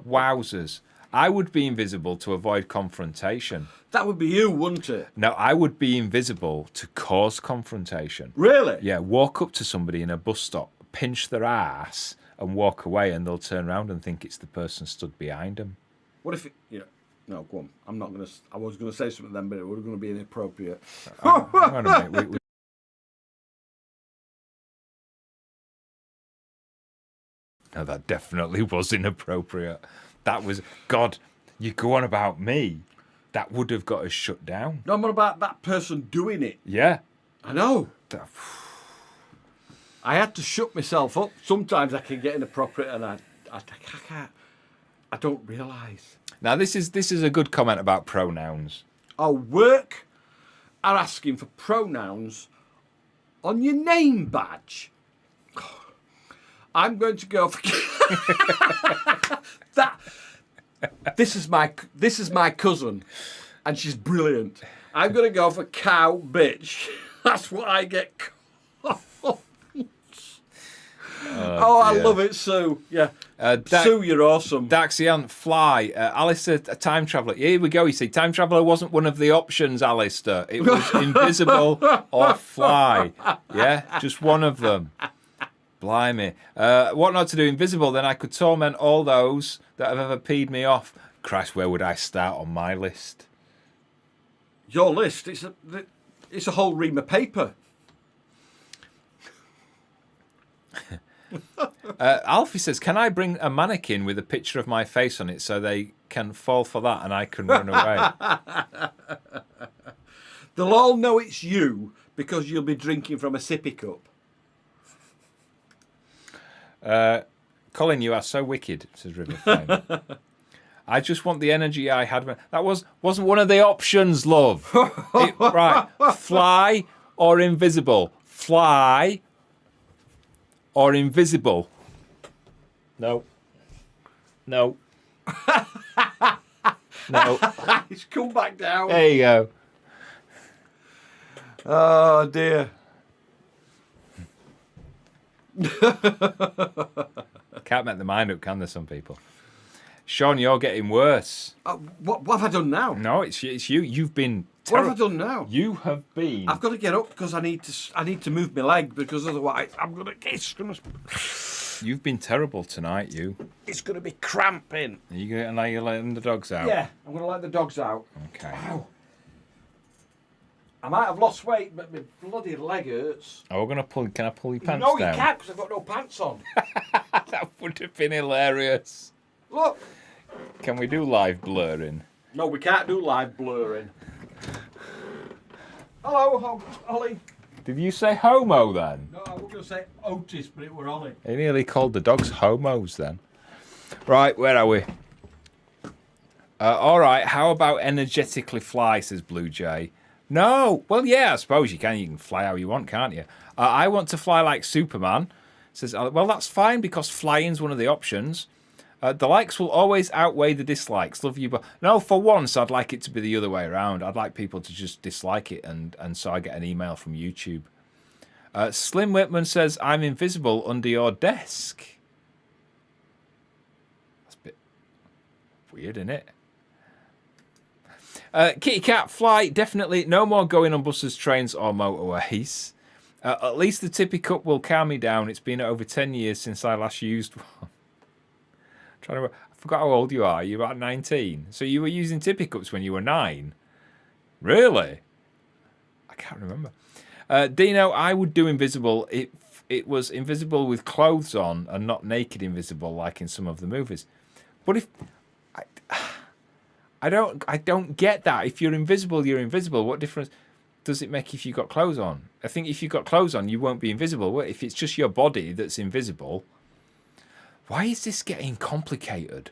Wowzers. I would be invisible to avoid confrontation. That would be you, wouldn't it? No, I would be invisible to cause confrontation. Really? Yeah, walk up to somebody in a bus stop, pinch their ass, and walk away, and they'll turn around and think it's the person stood behind them. What if it, no, go on. I'm not going to, I was going to say something then, but it was going to be inappropriate. Hang on a minute. No, that definitely was inappropriate. That was, God, you go on about me. That would have got us shut down. No, I'm on about that person doing it. Yeah. I know. I had to shut myself up. Sometimes I can get inappropriate and I can't. I don't realise. Now, this is a good comment about pronouns. Oh, work are asking for pronouns on your name badge. I'm going to go for that. This is my cousin, and she's brilliant. I'm going to go for cow bitch. That's what I get called. I love it, Sue. Yeah. Sue, you're awesome. Daxian, fly. Alistair, a time traveller. Here we go, you see. Time traveller wasn't one of the options, Alistair. It was invisible or fly. Yeah, just one of them. Blimey. What not to do? Invisible, then I could torment all those that have ever peed me off. Christ, where would I start on my list? Your list? It's a whole ream of paper. Alfie says, can I bring a mannequin with a picture of my face on it so they can fall for that and I can run away? They'll all know it's you because you'll be drinking from a sippy cup. Colin, you are so wicked, says River Flame. I just want the energy I had. That wasn't one of the options, love. Right. Fly or invisible? Fly or invisible? No. No. No. It's come back down. There you go. Oh, dear. Can't make the mind up, can there, some people? Sean, you're getting worse. What have I done now? No, it's you. You've been What have I done now? You have been. I've got to get up because I need to move my leg because otherwise You've been terrible tonight, you. It's gonna be cramping. Are you going to letting the dogs out? Yeah, I'm gonna let the dogs out. Okay. Ow. I might have lost weight, but my bloody leg hurts. Oh, we're going to pull. Can I pull your pants No, down? you can't because I've got no pants on. That would have been hilarious. Look. Can we do live blurring? No, we can't do live blurring. Hello, Ollie. Did you say homo then? No, I was going to say Otis, but it were Ollie. He nearly called the dogs homos then. Right, where are we? All right, how about energetically fly, says Blue Jay. No, well, yeah, I suppose you can. You can fly how you want, can't you? I want to fly like Superman, says Alex. Well, that's fine because flying's one of the options. The likes will always outweigh the dislikes. Love you, but no, for once, I'd like it to be the other way around. I'd like people to just dislike it, and so I get an email from YouTube. Slim Whitman says, I'm invisible under your desk. That's a bit weird, isn't it? Kitty Cat, fly, definitely no more going on buses, trains, or motorways. At least the tippy cup will calm me down. It's been over 10 years since I last used one. I forgot how old you are. You're about 19. So you were using tippy cups when you were 9? Really? I can't remember. Dino, I would do invisible if it was invisible with clothes on and not naked invisible like in some of the movies. But if... I don't get that. If you're invisible, you're invisible. What difference does it make if you've got clothes on? I think if you've got clothes on, you won't be invisible. If it's just your body that's invisible... Why is this getting complicated?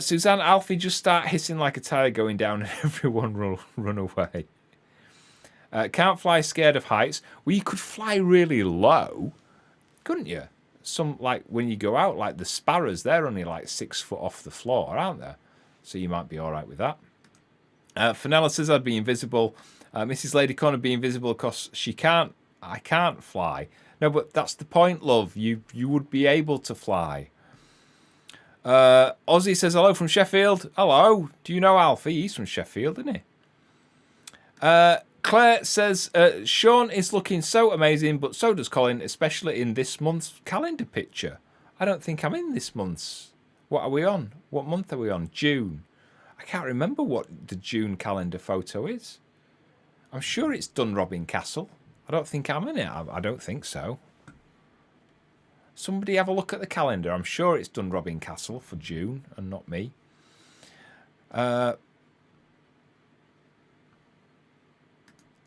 Suzanne, Alfie just start hissing like a tire going down and everyone run away. Can't fly, scared of heights. Well, you could fly really low, couldn't you? Some, like, when you go out, like the sparrows, they're only like 6 foot off the floor, aren't they? So you might be all right with that. Fenella says I'd be invisible. Mrs. Ladycorn would be invisible because I can't fly. No, but that's the point, love. You would be able to fly. Ozzy says hello from Sheffield. Hello. Do you know Alfie? He's from Sheffield, isn't he? Claire says Sean is looking so amazing, but so does Colin, especially in this month's calendar picture. I don't think I'm in this month's. What are we on? What month are we on? June. I can't remember what the June calendar photo is. I'm sure it's done Robin Castle. I don't think I'm in it. I don't think so. Somebody have a look at the calendar. I'm sure it's done Robin Castle for June and not me.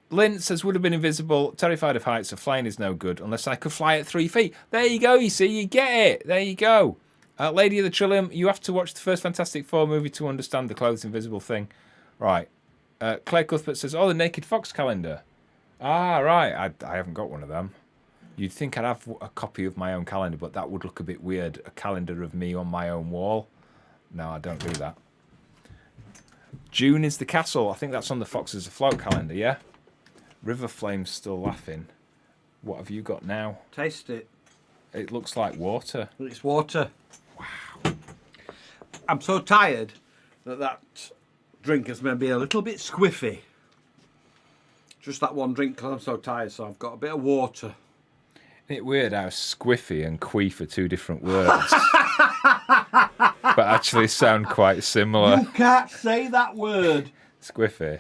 Lynn says, would have been invisible, terrified of heights, so flying is no good unless I could fly at 3 feet. There you go, you see, you get it. There you go. Lady of the Trillium, you have to watch the first Fantastic Four movie to understand the clothes invisible thing. Right. Claire Cuthbert says, oh, the Naked Fox calendar. Ah, right. I haven't got one of them. You'd think I'd have a copy of my own calendar, but that would look a bit weird. A calendar of me on my own wall. No, I don't do that. June is the castle. I think that's on the Foxes Afloat calendar, yeah? River Flame's still laughing. What have you got now? Taste it. It looks like water. It's water. Wow. I'm so tired that drink has made me a little bit squiffy. Just that one drink because I'm so tired, so I've got a bit of water. Isn't it weird how squiffy and queef are two different words? But actually sound quite similar. You can't say that word. Squiffy.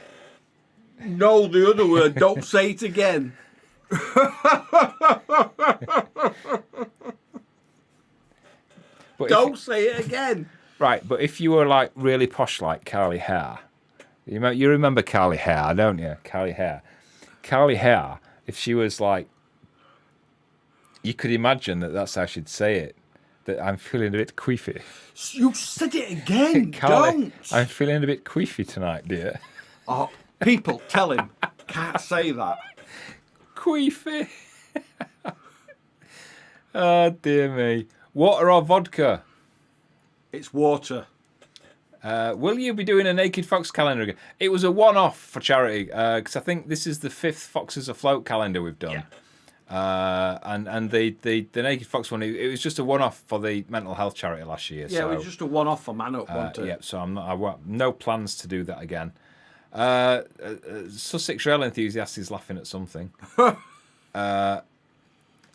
No, the other word. Don't say it again. But Don't say it again. Right, but if you were like really posh like Carly Hare, you remember Carly Hare, don't you? Carly Hare. Carly Hare, if she was like, you could imagine that's how she'd say it. That I'm feeling a bit queefy. You said it again. Carly, Don't. I'm feeling a bit queefy tonight, dear. Oh, people, tell him. Can't say that. Queefy. Oh, dear me. Water or vodka? It's water. Will you be doing a Naked Fox calendar again? It was a one-off for charity because I think this is the 5th Foxes Afloat calendar we've done. Yeah. And the Naked Fox one, it was just a one-off for the mental health charity last year. Yeah, so, it was just a one-off for Man Up, wasn't it? Yeah, so I no plans to do that again. Sussex Rail Enthusiast is laughing at something.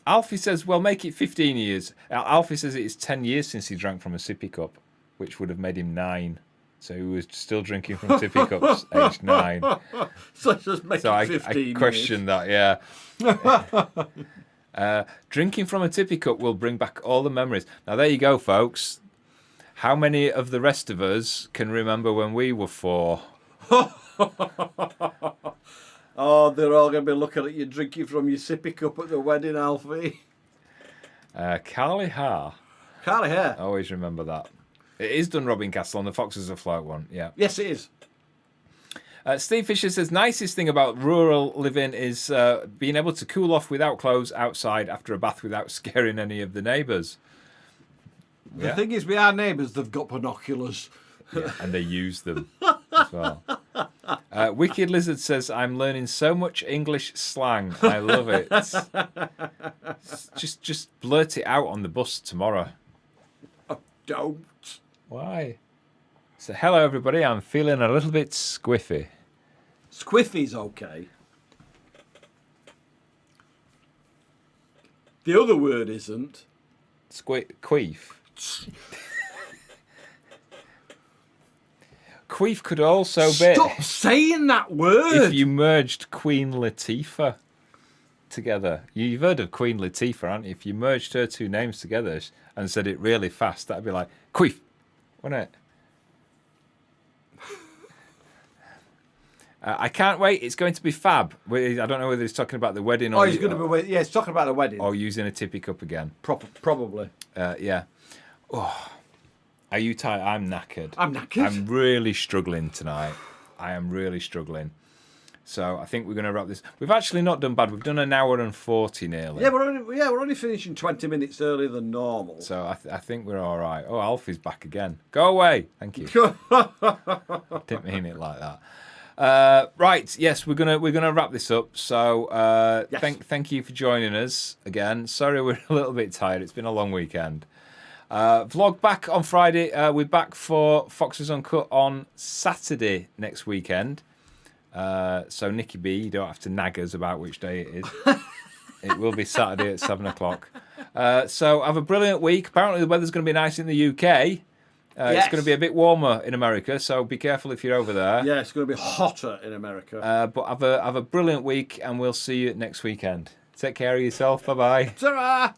Alfie says, well, make it 15 years. Alfie says it's 10 years since he drank from a sippy cup, which would have made him 9. So he was still drinking from sippy cups, aged 9. So just make it 15 I question that, yeah. Drinking from a tippy cup will bring back all the memories. Now, there you go, folks. How many of the rest of us can remember when we were 4? Oh, they're all going to be looking at you drinking from your sippy cup at the wedding, Alfie. Carly Hare. Carly Hare. I always remember that. It is done Robin Castle on the Foxes Afloat one, yeah. Yes, it is. Steve Fisher says, nicest thing about rural living is being able to cool off without clothes outside after a bath without scaring any of the neighbours. The thing is, with our neighbours, they've got binoculars. Yeah, and they use them as well. Wicked Lizard says, I'm learning so much English slang. I love it. Just blurt it out on the bus tomorrow. Oh, don't. Why? So, hello, everybody. I'm feeling a little bit squiffy. Squiffy's okay. The other word isn't. Queef. Queef could also be... Stop saying that word! If you merged Queen Latifah together. You've heard of Queen Latifah, haven't you? If you merged her two names together and said it really fast, that'd be like, Queef, wouldn't it? I can't wait. It's going to be fab. I don't know whether he's talking about the wedding or... Oh, he's going to be... Yeah, he's talking about the wedding. Or using a tippy cup again. Probably. Yeah. Oh, Are you tired? I'm knackered. I'm knackered. I'm really struggling tonight. I am really struggling. So I think we're going to wrap this. We've actually not done bad. We've done an hour and 40 nearly. Yeah, we're only finishing 20 minutes earlier than normal. So I think we're all right. Oh, Alfie's back again. Go away. Thank you. Didn't mean it like that. Right. Yes, we're gonna wrap this up. So Yes. thank you for joining us again. Sorry, we're a little bit tired. It's been a long weekend. Vlog back on Friday. We're back for Foxes Uncut on Saturday next weekend. So Nicky B, you don't have to nag us about which day it is. It will be Saturday at 7 o'clock. So have a brilliant week. Apparently the weather's going to be nice in the UK. It's going to be a bit warmer in America, so be careful if you're over there. Yeah, it's going to be hotter in America. But have a brilliant week, and we'll see you next weekend. Take care of yourself. Bye-bye. Ta-ra!